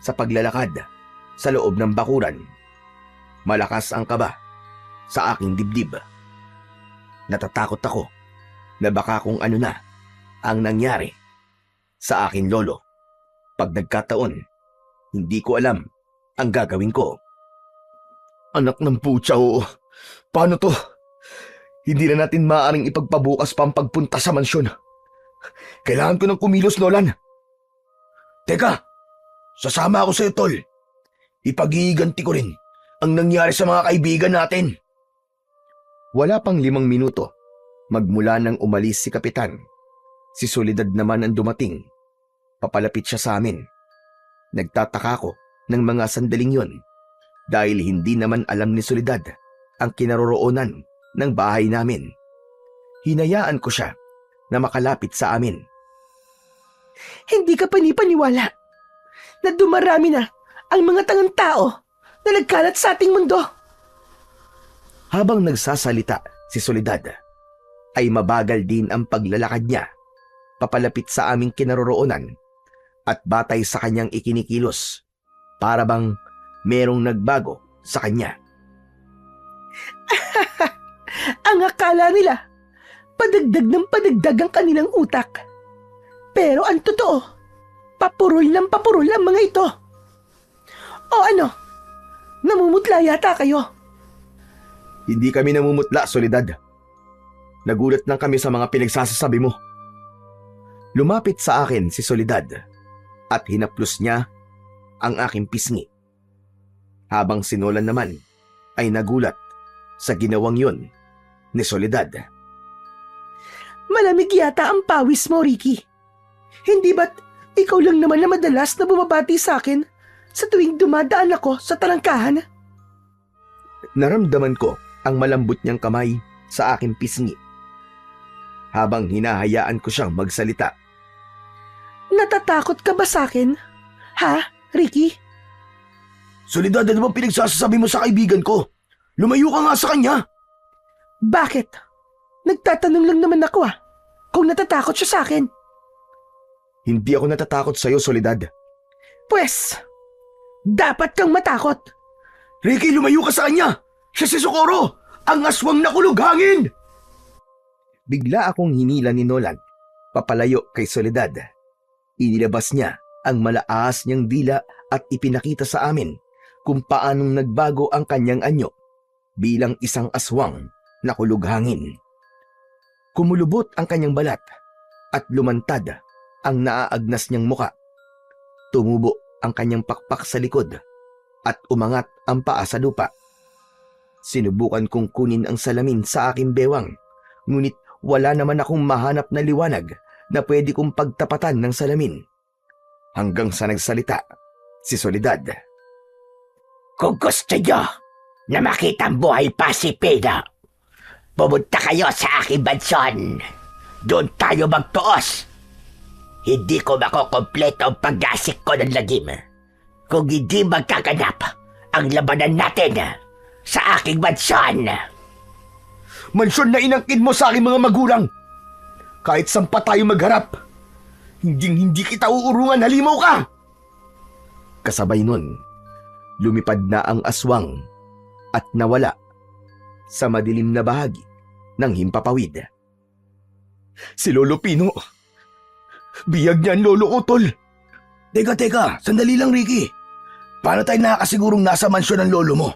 sa paglalakad sa loob ng bakuran. Malakas ang kaba sa aking dibdib. Natatakot ako na baka kung ano na ang nangyari sa aking lolo. Pag nagkataon, hindi ko alam ang gagawin ko. Anak ng putya, oo. Paano to? Hindi na natin maaaring ipagpabukas pa ang pagpunta sa mansyon. Kailangan ko ng kumilos, Nolan. Teka, sasama ako sa'yo, Tol. Ipag-iiganti ko rin ang nangyari sa mga kaibigan natin. Wala pang 5 minuto, magmula nang umalis si Kapitan. Si Soledad naman ang dumating. Papalapit siya sa amin. Nagtataka ko ng mga sandaling yon dahil hindi naman alam ni Soledad ang kinaroroonan ng bahay namin. Hinayaan ko siya na makalapit sa amin. Hindi ka panipaniwala na dumarami na ang mga tangang tao na nagkalat sa ating mundo. Habang nagsasalita si Soledad, ay mabagal din ang paglalakad niya papalapit sa aming kinaroroonan at batay sa kanyang ikinikilos, para bang merong nagbago sa kanya. Ang akala nila, padagdag ng padagdag ang kanilang utak. Pero ang totoo, papurol ng papurol ang mga ito. O ano, namumutla yata kayo. Hindi kami namumutla, Soledad. Nagulat lang kami sa mga pinagsasasabi mo. Lumapit sa akin si Soledad at hinaplos niya ang aking pisngi. Habang si Nolan naman ay nagulat sa ginawang yon ni Soledad. Malamig yata ang pawis mo, Ricky. Hindi ba't ikaw lang naman na madalas na bumabati sa akin sa tuwing dumadaan ako sa talangkahan? Naramdaman ko ang malambot niyang kamay sa aking pisngi habang hinahayaan ko siyang magsalita. Natatakot ka ba sa akin? Ha, Ricky? Soledad, ano bang pinagsasabi mo sa kaibigan ko? Lumayo ka nga sa kanya. Bakit? Nagtatanong lang naman ako kung natatakot siya sa akin. Hindi ako natatakot sa'yo, Soledad. Pwes, dapat kang matakot. Ricky, lumayo ka sa kanya. Siya si Socorro, ang aswang na kulughangin. Bigla akong hinila ni Nolan papalayo kay Soledad. Inilabas niya ang malaas niyang dila at ipinakita sa amin kung paanong nagbago ang kanyang anyo bilang isang aswang na kulughangin. Kumulubot ang kanyang balat at lumantad ang naaagnas niyang muka. Tumubo ang kanyang pakpak sa likod at umangat ang paa sa lupa. Sinubukan kong kunin ang salamin sa aking bewang, ngunit wala naman akong mahanap na liwanag na pwede kong pagtapatan ng salamin. Hanggang sa nagsalita si Soledad. Kung gusto nyo na makita ang buhay pa si Pina, pumunta kayo sa aking mansyon. Doon tayo magtuos. Hindi ko makukompleto ang pag-asik ko ng lagim kung hindi magkaganap ang labanan natin sa aking mansyon. Mansyon na inangkin mo sa aking mga magulang. Kahit saan pa tayo magharap, hindi kita uurungan, halimaw ka! Kasabay nun, lumipad na ang aswang at nawala sa madilim na bahagi ng himpapawid. Si Lolo Pino, biyag niya ang lolo ko, Tol. Teka, sandali lang, Ricky. Paano tayo nakakasigurong nasa mansyon ng lolo mo?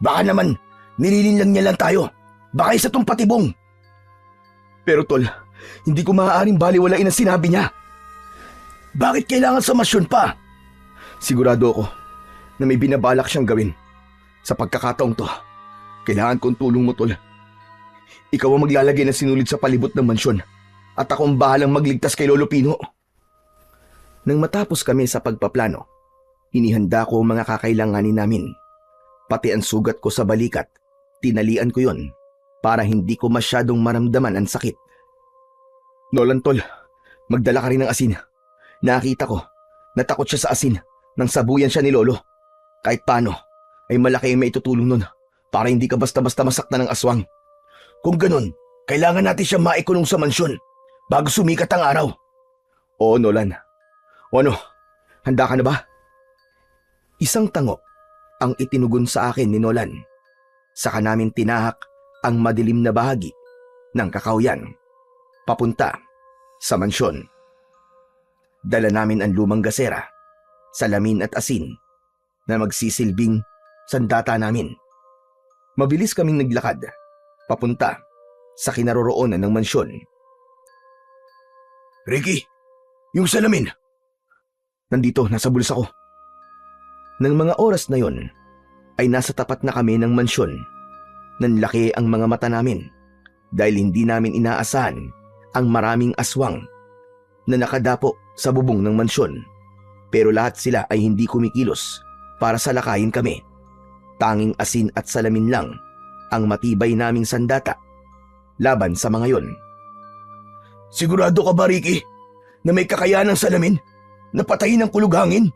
Baka naman, nililin lang niya lang tayo. Baka isa tong patibong. Pero Tol, hindi ko maaaring baliwalain ang sinabi niya. Bakit kailangan sa mansyon pa? Sigurado ako na may binabalak siyang gawin. Sa pagkakataong to, kailangan kong tulong mo, Tol. Ikaw ang maglalagay ng sinulid sa palibot ng mansyon at ako ang bahalang magligtas kay Lolo Pino. Nang matapos kami sa pagpaplano, inihanda ko ang mga kakailanganin namin. Pati ang sugat ko sa balikat, tinalian ko yon para hindi ko masyadong maramdaman ang sakit. Nolan, Tol, magdala ka rin ng asin. Nakita ko, natakot siya sa asin nang sabuyan siya ni Lolo. Kahit paano, ay malaki ang maitutulong nun para hindi ka basta-basta masaktan ng aswang. Kung ganun, kailangan natin siya maikulong sa mansyon bago sumikat ang araw. Oo, Nolan. O ano, handa ka na ba? Isang tango ang itinugon sa akin ni Nolan. Saka namin tinahak ang madilim na bahagi ng kakawyan papunta sa mansyon. Dala namin ang lumang gasera, salamin at asin, na magsisilbing sandata namin. Mabilis kaming naglakad, papunta sa kinaroroonan ng mansyon. Ricky, yung salamin. Nandito, nasa bulsa ko. Nang mga oras na yon, ay nasa tapat na kami ng mansyon. Nanlaki ang mga mata namin dahil hindi namin inaasahan ang maraming aswang na nakadapo sa bubong ng mansyon. Pero lahat sila ay hindi kumikilos para salakayin kami. Tanging asin at salamin lang ang matibay naming sandata laban sa mga yon. Sigurado ka ba, Ricky, na may kakayanang salamin na patayin ang kulughangin?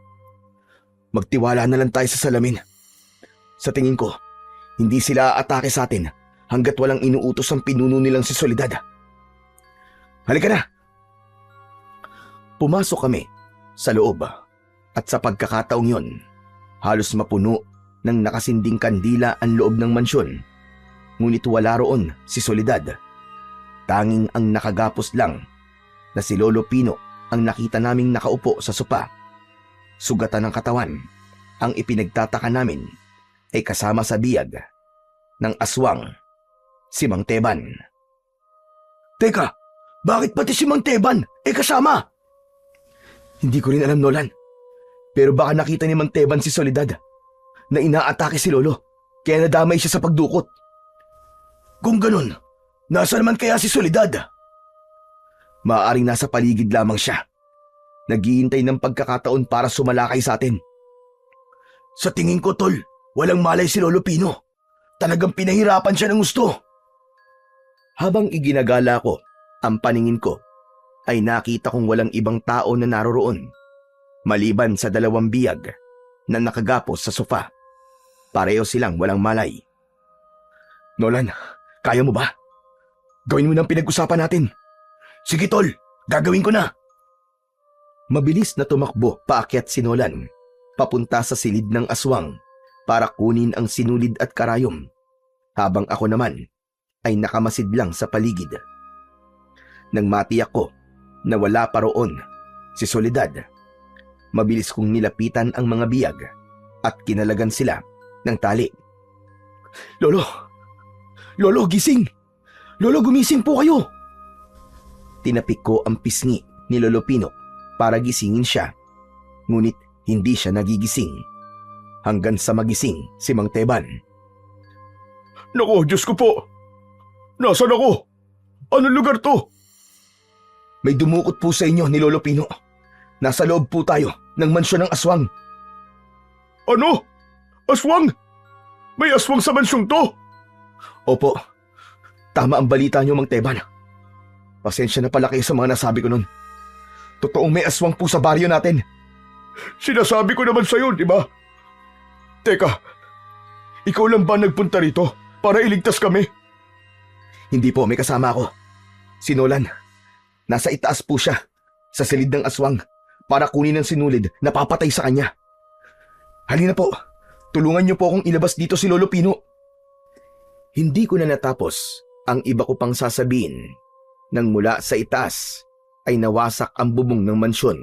Magtiwala na lang tayo sa salamin. Sa tingin ko, hindi sila aatake sa atin hanggat walang inuutos ang pinuno nilang si Soledad. Halika na! Pumasok kami sa loob at sa pagkakataong yon, halos mapuno ng nakasinding kandila ang loob ng mansyon. Ngunit wala roon si Soledad. Tanging ang nakagapos lang na si Lolo Pino ang nakita naming nakaupo sa sopa. Sugatan ng katawan, ang ipinagtataka namin ay kasama sa biyag ng aswang, si Mang Teban. Teka, bakit pati si Mang Teban kasama? Hindi ko rin alam, Nolan. Pero baka nakita ni Mang Teban si Soledad na inaatake si Lolo, kaya nadamay siya sa pagdukot. Kung ganun, nasa naman kaya si Soledad? Maaaring nasa paligid lamang siya. Naghihintay ng pagkakataon para sumalakay sa atin. Sa tingin ko, Tol, walang malay si Lolo Pino. Talagang pinahirapan siya ng gusto. Habang iginagala ko ang paningin ko, ay nakita kong walang ibang tao na naroroon, maliban sa 2 biyag na nakagapos sa sofa. Pareho silang walang malay. Nolan, kaya mo ba? Gawin mo ng pinag-usapan natin. Sige, Tol, gagawin ko na. Mabilis na tumakbo paakyat si Nolan, papunta sa silid ng aswang para kunin ang sinulid at karayom, habang ako naman ay nakamasid lang sa paligid. Nang matiyak ko na wala pa roon si Soledad, mabilis kong nilapitan ang mga biyag at kinalagan sila ng tali. Lolo! Lolo, gising! Lolo, gumising po kayo! Tinapik ko ang pisngi ni Lolo Pino para gisingin siya, ngunit hindi siya nagigising hanggang sa magising si Mang Teban. Naku, Diyos ko po! Nasaan ako? Anong lugar to? May dumukot po sa inyo ni Lolo Pino. Nasa loob po tayo ng mansyon ng aswang. Ano? Aswang? May aswang sa mansyong to? Opo, tama ang balita niyo, Mang Teban. Pasensya na pala kayo sa mga nasabi ko nun. Totoong may aswang po sa baryo natin. Sinasabi ko naman sa'yo, di ba? Teka, ikaw lang ba nagpunta rito para iligtas kami? Hindi po, may kasama ako. Si Nolan. Nasa itaas po siya, sa silid ng aswang, para kunin ang sinulid na papatay sa kanya. Halina po, tulungan niyo po akong ilabas dito si Lolo Pino. Hindi ko na natapos ang iba ko pang sasabihin nang mula sa itaas ay nawasak ang bubong ng mansyon.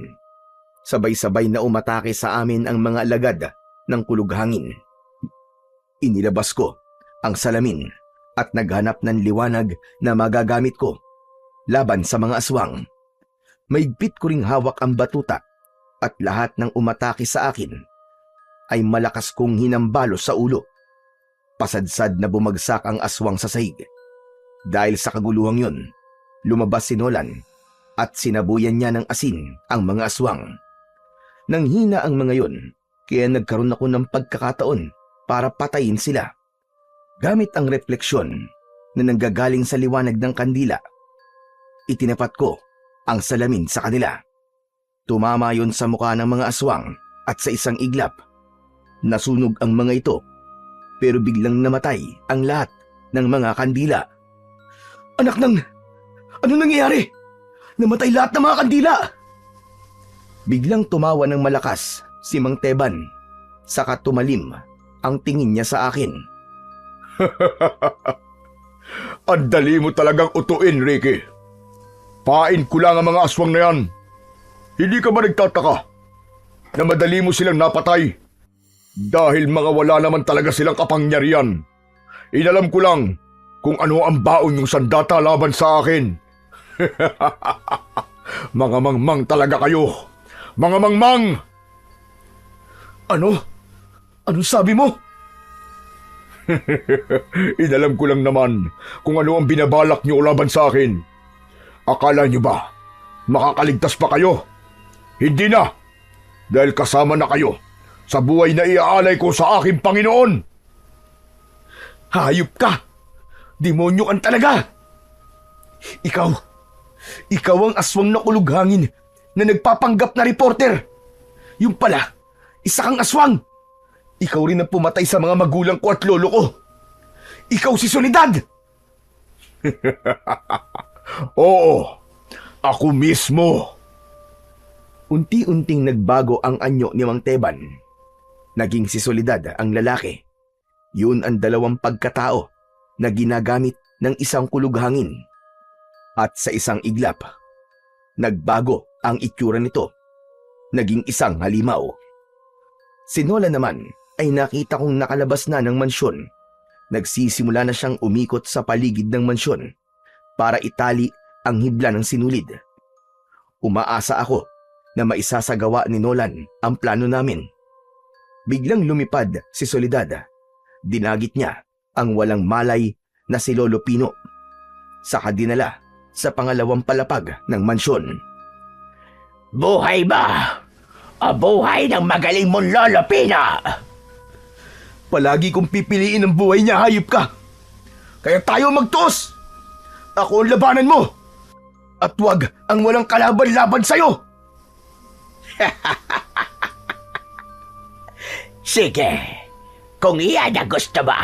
Sabay-sabay na umatake sa amin ang mga alagad ng kulughangin. Inilabas ko ang salamin at naghanap ng liwanag na magagamit ko laban sa mga aswang. Maigpit ko ring hawak ang batuta at lahat ng umatake sa akin ay malakas kong hinambalo sa ulo. Pasadsad na bumagsak ang aswang sa sahig. Dahil sa kaguluhang yun, lumabas si Nolan at sinabuyan niya ng asin ang mga aswang. Nanghina ang mga yun, kaya nagkaroon ako ng pagkakataon para patayin sila. Gamit ang refleksyon na nanggagaling sa liwanag ng kandila, itinapat ko ang salamin sa kanila. Tumama yon sa mukha ng mga aswang at sa isang iglap, nasunog ang mga ito, pero biglang namatay ang lahat ng mga kandila. Anak ng... Ano nangyayari? Namatay lahat ng mga kandila! Biglang tumawa ng malakas si Mang Teban, saka tumalim ang tingin niya sa akin. Ang dali mo talagang utuin, Ricky. Pain ko lang ang mga aswang na yan. Hindi ka ba nagtataka na madali mo silang napatay? Dahil mga wala naman talaga silang kapangyarihan. Inalam ko lang kung ano ang baon ng sandata laban sa akin. Mga mangmang talaga kayo. Mga mangmang! Ano? Anong sabi mo? Inalam ko lang naman kung ano ang binabalak niyo laban sa akin. Akala niyo ba makakaligtas pa kayo? Hindi na! Dahil kasama na kayo sa buhay na iaalay ko sa aking Panginoon. Hayop ka! Demonyo kan talaga! Ikaw ang aswang na kulughangin na nagpapanggap na reporter. Yung pala, isa kang aswang. Ikaw rin ang pumatay sa mga magulang ko at lolo ko. Ikaw si Soledad! Oo, ako mismo. Unti-unting nagbago ang anyo ni Mang Teban. Naging si Soledad ang lalaki. Yun ang dalawang pagkatao na ginagamit ng isang kulughangin. At sa isang iglap, nagbago ang itsura nito. Naging isang halimaw. Si Nolan naman ay nakita kong nakalabas na ng mansyon. Nagsisimula na siyang umikot sa paligid ng mansyon para itali ang hibla ng sinulid. Umaasa ako na maisasagawa ni Nolan ang plano namin. Biglang lumipad si Soledad. Dinagit niya ang walang malay na si Lolo Pino. Saka dinala sa pangalawang palapag ng mansyon. Buhay ba? O buhay ng magaling mong Lolo Pino? Palagi kong pipiliin ang buhay niya, hayop ka! Kaya tayo magtuos! Ako ang labanan mo! At wag ang walang kalaban-laban sa'yo! Sige, kung iyan ang gusto mo,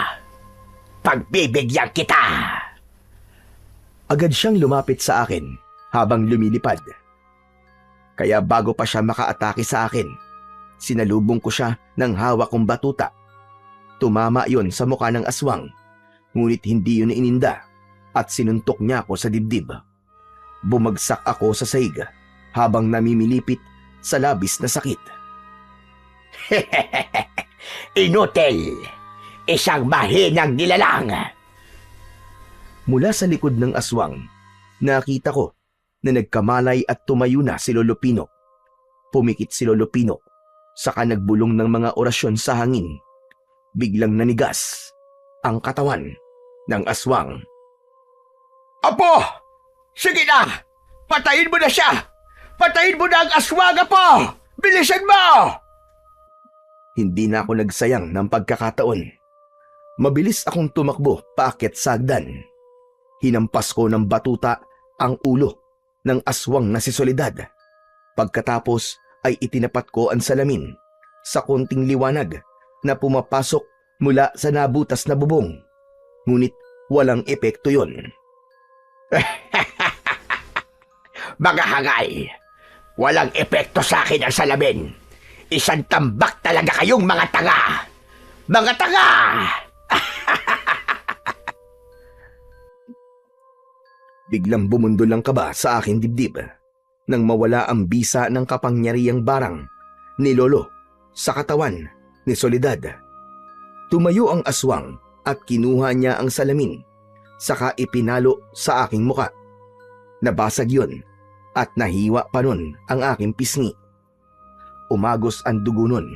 pagbibigyan kita. Agad siyang lumapit sa akin habang lumilipad. Kaya bago pa siya makaatake sa akin, sinalubong ko siya ng hawak kong batuta. Tumama yon sa mukha ng aswang, ngunit hindi yun ininda at sinuntok niya ako sa dibdib. Bumagsak ako sa saig habang namimilipit sa labis na sakit. Inutil! Isang mahinang nilalang! Mula sa likod ng aswang, nakita ko na nagkamalay at tumayo na si Lolo Pino. Pumikit si Lolo Pino, saka nagbulong ng mga orasyon sa hangin. Biglang nanigas ang katawan ng aswang. Apo! Sige na! Patayin mo na siya! Patayin mo na ang aswang, Apo! Bilisan mo! Hindi na ako nagsayang ng pagkakataon. Mabilis akong tumakbo paakyat sa hagdan. Hinampas ko ng batuta ang ulo ng aswang na si Soledad. Pagkatapos ay itinapat ko ang salamin sa konting liwanag na pumapasok mula sa nabutas na bubong. Ngunit walang epekto yon. Mga hangay, walang epekto sa akin ang salamin. Isang tambak talaga kayong mga tanga! Mga tanga! Biglang bumundol ang kaba sa aking dibdib nang mawala ang bisa ng kapangyarihang barang ni Lolo sa katawan ni Soledad. Tumayo ang aswang at kinuha niya ang salamin, saka ipinalo sa aking muka. Nabasag yun at nahiwa pa nun ang aking pisngi. Umagos ang dugo nun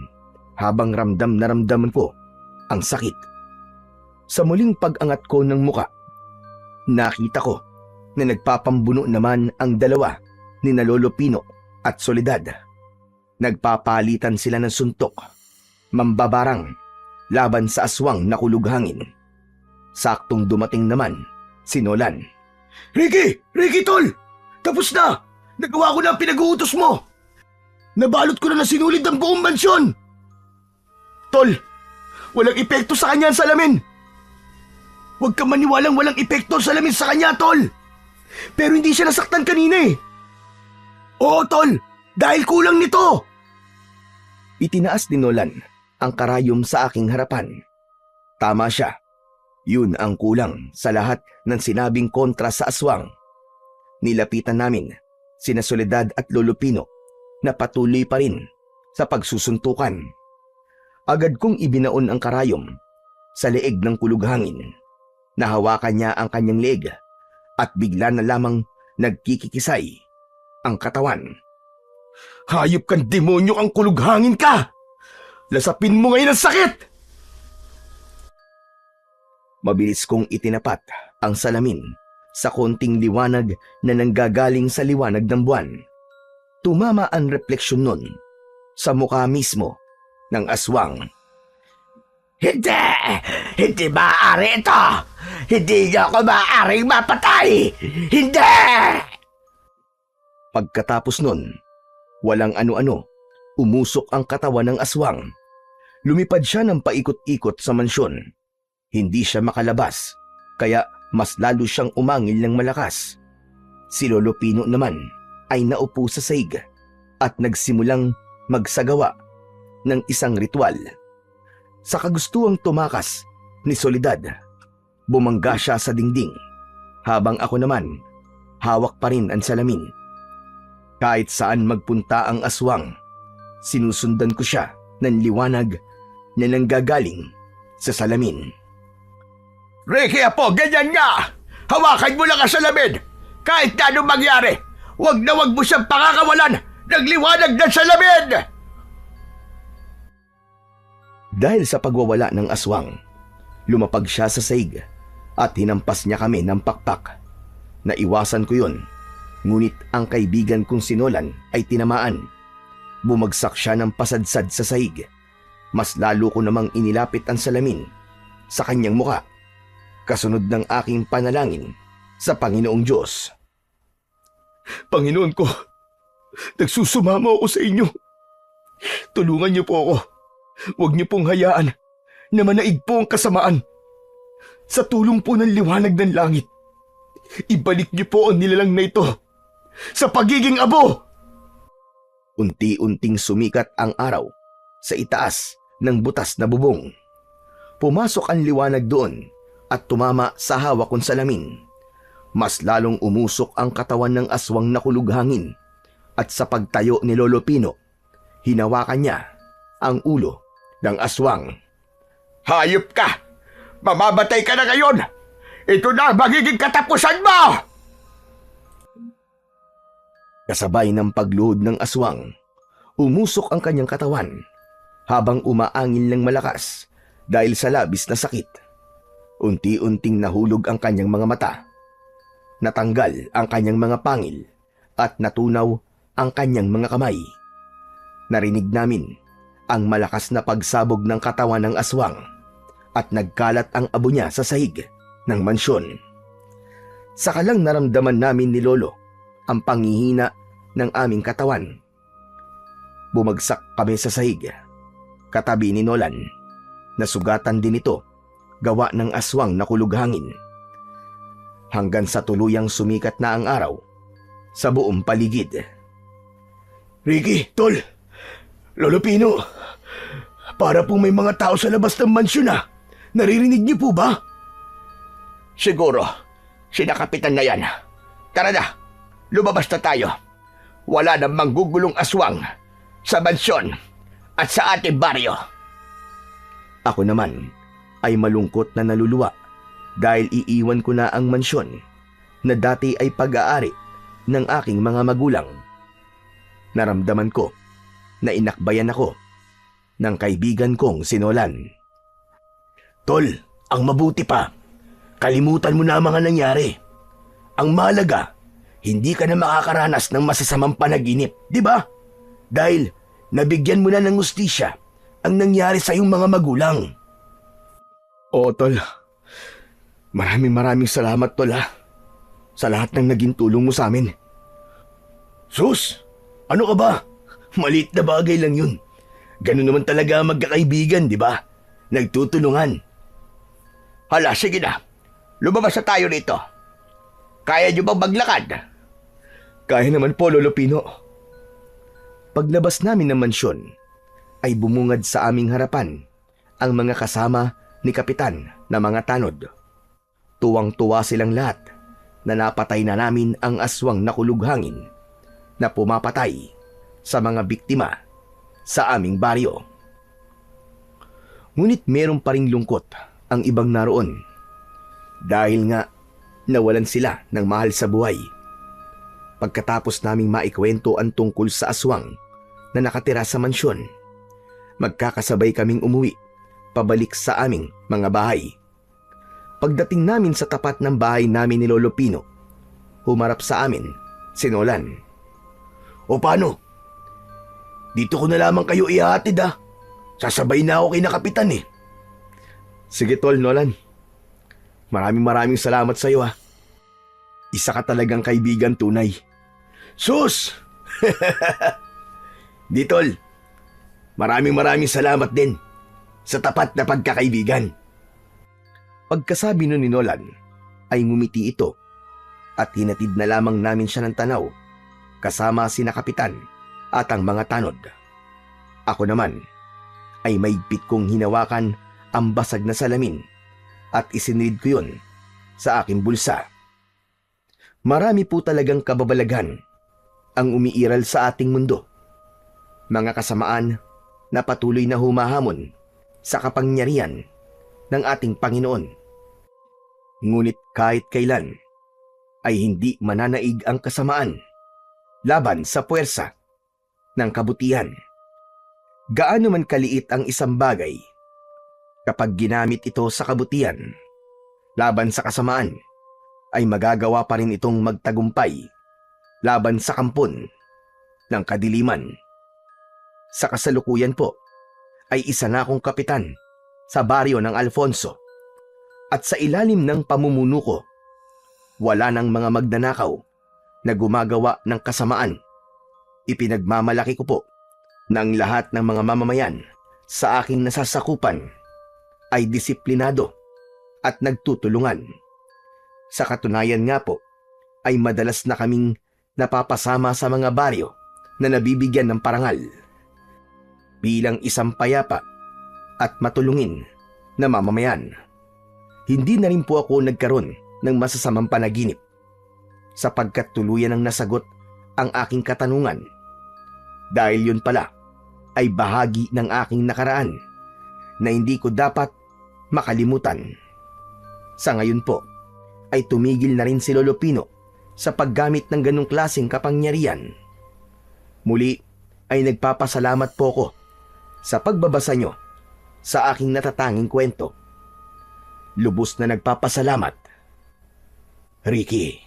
habang ramdam na ramdaman ko ang sakit. Sa muling pag-angat ko ng muka, nakita ko na nagpapambuno naman ang dalawa ni na Lolo Pino at Soledad. Nagpapalitan sila ng suntok, mambabarang, laban sa aswang na kulughangin. Saktong dumating naman si Nolan. Ricky! Ricky, tol! Tapos na! Nagawa ko na ang pinag-uutos mo! Nabalot ko na sinulid ang buong mansyon! Tol! Walang epekto sa kanya ang salamin! Huwag kang maniwalang walang epekto ang salamin sa kanya, tol! Pero hindi siya nasaktan kanina eh! Oo, tol! Dahil kulang nito! Itinaas ni Nolan ang karayom sa aking harapan. Tama siya. Yun ang kulang sa lahat ng sinabing kontra sa aswang. Nilapitan namin sina Soledad at Lolo Pino na patuloy pa rin sa pagsusuntukan. Agad kong ibinaon ang karayom sa leeg ng kulughangin. Nahawakan niya ang kanyang leeg at bigla na lamang nagkikikisay ang katawan. Hayop kang demonyo kang kulughangin ka! Lasapin mo ngayon ang sakit! Mabilis kong itinapat ang salamin sa konting liwanag na nanggagaling sa liwanag ng buwan. Tumama ang refleksyon nun sa mukha mismo ng aswang. Hindi! Hindi maaari ito! Hindi niyo ako maaaring mapatay! Hindi! Pagkatapos nun, walang ano-ano, umusok ang katawan ng aswang. Lumipad siya ng paikot-ikot sa mansyon. Hindi siya makalabas, kaya mas lalo siyang umangil ng malakas. Si Lolo Pino naman ay naupo sa saig at nagsimulang magsagawa ng isang ritual. Sa kagustuhang tumakas ni Soledad, bumangga siya sa dingding, habang ako naman hawak pa rin ang salamin. Kahit saan magpunta ang aswang, sinusundan ko siya ng liwanag na nanggagaling sa salamin. Ricky Apo, ganyan nga! Hawakan mo lang ang salamin! Kahit na anong mangyari, wag na wag mo siyang pakakawalan ng liwanag ng salamin! Dahil sa pagwawala ng aswang, lumapag siya sa saig at hinampas niya kami ng pakpak. Naiwasan ko yun, ngunit ang kaibigan kong sinolan ay tinamaan. Bumagsak siya ng pasadsad sa saig. Mas lalo ko namang inilapit ang salamin sa kanyang muka, kasunod ng aking panalangin sa Panginoong Diyos. Panginoon ko, nagsusumamo ako sa inyo. Tulungan niyo po ako. Huwag niyo pong hayaan na manaig po ang kasamaan. Sa tulong po ng liwanag ng langit, ibalik niyo po ang nilalang na ito sa pagiging abo. Unti-unting sumikat ang araw sa itaas ng butas na bubong. Pumasok ang liwanag doon at tumama sa hawak kong salamin. Mas lalong umusok ang katawan ng aswang na kulughangin at sa pagtayo ni Lolo Pino, hinawakan niya ang ulo ng aswang. Hayop ka! Mamamatay ka na ngayon! Ito na ang magiging katapusan mo! Kasabay ng pagluhod ng aswang, umusok ang kanyang katawan habang umaangil ng malakas dahil sa labis na sakit. Unti-unting nahulog ang kanyang mga mata. Natanggal ang kanyang mga pangil at natunaw ang kanyang mga kamay. Narinig namin ang malakas na pagsabog ng katawan ng aswang at nagkalat ang abo niya sa sahig ng mansyon. Saka lang naramdaman namin ni Lolo ang panghihina ng aming katawan. Bumagsak kami sa sahig, katabi ni Nolan. Nasugatan din ito, gawa ng aswang na kulughangin. Hanggang sa tuluyang sumikat na ang araw sa buong paligid. Ricky, Tol, Lolo Pino, para pong may mga tao sa labas ng mansyon na. Naririnig niyo po ba? Siguro, sina Kapitan na yan. Tara na, lumabas na tayo. Wala nang manggugulong aswang sa mansyon at sa ating baryo. Ako naman ay malungkot na naluluwa dahil iiwan ko na ang mansyon na dati ay pag-aari ng aking mga magulang. Naramdaman ko na inakbayan ako ng kaibigan kong sinolan. Tol, ang mabuti pa, kalimutan mo na ang mga nangyari. Ang mahalaga, hindi ka na makakaranas ng masasamang panaginip, di ba? Dahil nabigyan mo na ng hustisya ang nangyari sa iyong mga magulang. Oo, Tol. Maraming salamat, Tol, ha? Sa lahat ng naging tulong mo sa amin. Sus, ano ka ba? Maliit na bagay lang yun. Ganun naman talaga ang magkakaibigan, di ba? Nagtutulungan. Hala, sige na. Lumabas na tayo rito. Kaya niyo bang maglakad? Kaya naman po, Lolo Pino. Paglabas namin ng mansyon, ay bumungad sa aming harapan ang mga kasama ni Kapitan na mga tanod. Tuwang-tuwa silang lahat na napatay na namin ang aswang na kulughangin na pumapatay sa mga biktima sa aming baryo. Ngunit meron pa ring lungkot ang ibang naroon. Dahil nga nawalan sila ng mahal sa buhay. Pagkatapos naming maikwento ang tungkol sa aswang na nakatira sa mansyon, magkakasabay kaming umuwi pabalik sa aming mga bahay. Pagdating namin sa tapat ng bahay namin ni Lolo Pino, humarap sa amin si Nolan. O paano? Dito ko na lamang kayo ihahatid ah. Sasabay na ako kay na kapitan eh. Sige tol, Nolan. Maraming salamat sa iyo ha. Isa ka talagang kaibigan tunay. Sus! Di tol, maraming salamat din sa tapat na pagkakaibigan. Pagkasabi nun ni Nolan, ay ngumiti ito at hinatid na lamang namin siya ng tanaw kasama sina kapitan at ang mga tanod. Ako naman ay maigpit kong hinawakan ang basag na salamin at isinilid ko yun sa aking bulsa. Marami po talagang kababalaghan ang umiiral sa ating mundo. Mga kasamaan na patuloy na humahamon sa kapangyarihan ng ating Panginoon. Ngunit kahit kailan ay hindi mananaig ang kasamaan laban sa puwersa ng kabutihan. Gaano man kaliit ang isang bagay, kapag ginamit ito sa kabutihan laban sa kasamaan, ay magagawa pa rin itong magtagumpay laban sa kampon ng kadiliman. Sa kasalukuyan po, ay isa na akong kapitan sa baryo ng Alfonso at sa ilalim ng pamumuno ko, wala nang mga magnanakaw na gumagawa ng kasamaan. Ipinagmamalaki ko po na ang lahat ng mga mamamayan sa aking nasasakupan ay disiplinado at nagtutulungan. Sa katunayan nga po, ay madalas na kaming napapasama sa mga baryo na nabibigyan ng parangal. Bilang isang payapa at matulungin na mamamayan, hindi na rin po ako nagkaroon ng masasamang panaginip sapagkat tuluyan ang nasagot ang aking katanungan. Dahil yun pala ay bahagi ng aking nakaraan na hindi ko dapat makalimutan. Sa ngayon po, ay tumigil na rin si Lolo Pino sa paggamit ng ganong klaseng kapangyarihan. Muli ay nagpapasalamat po ko sa pagbabasa nyo sa aking natatanging kwento. Lubos na nagpapasalamat, Ricky.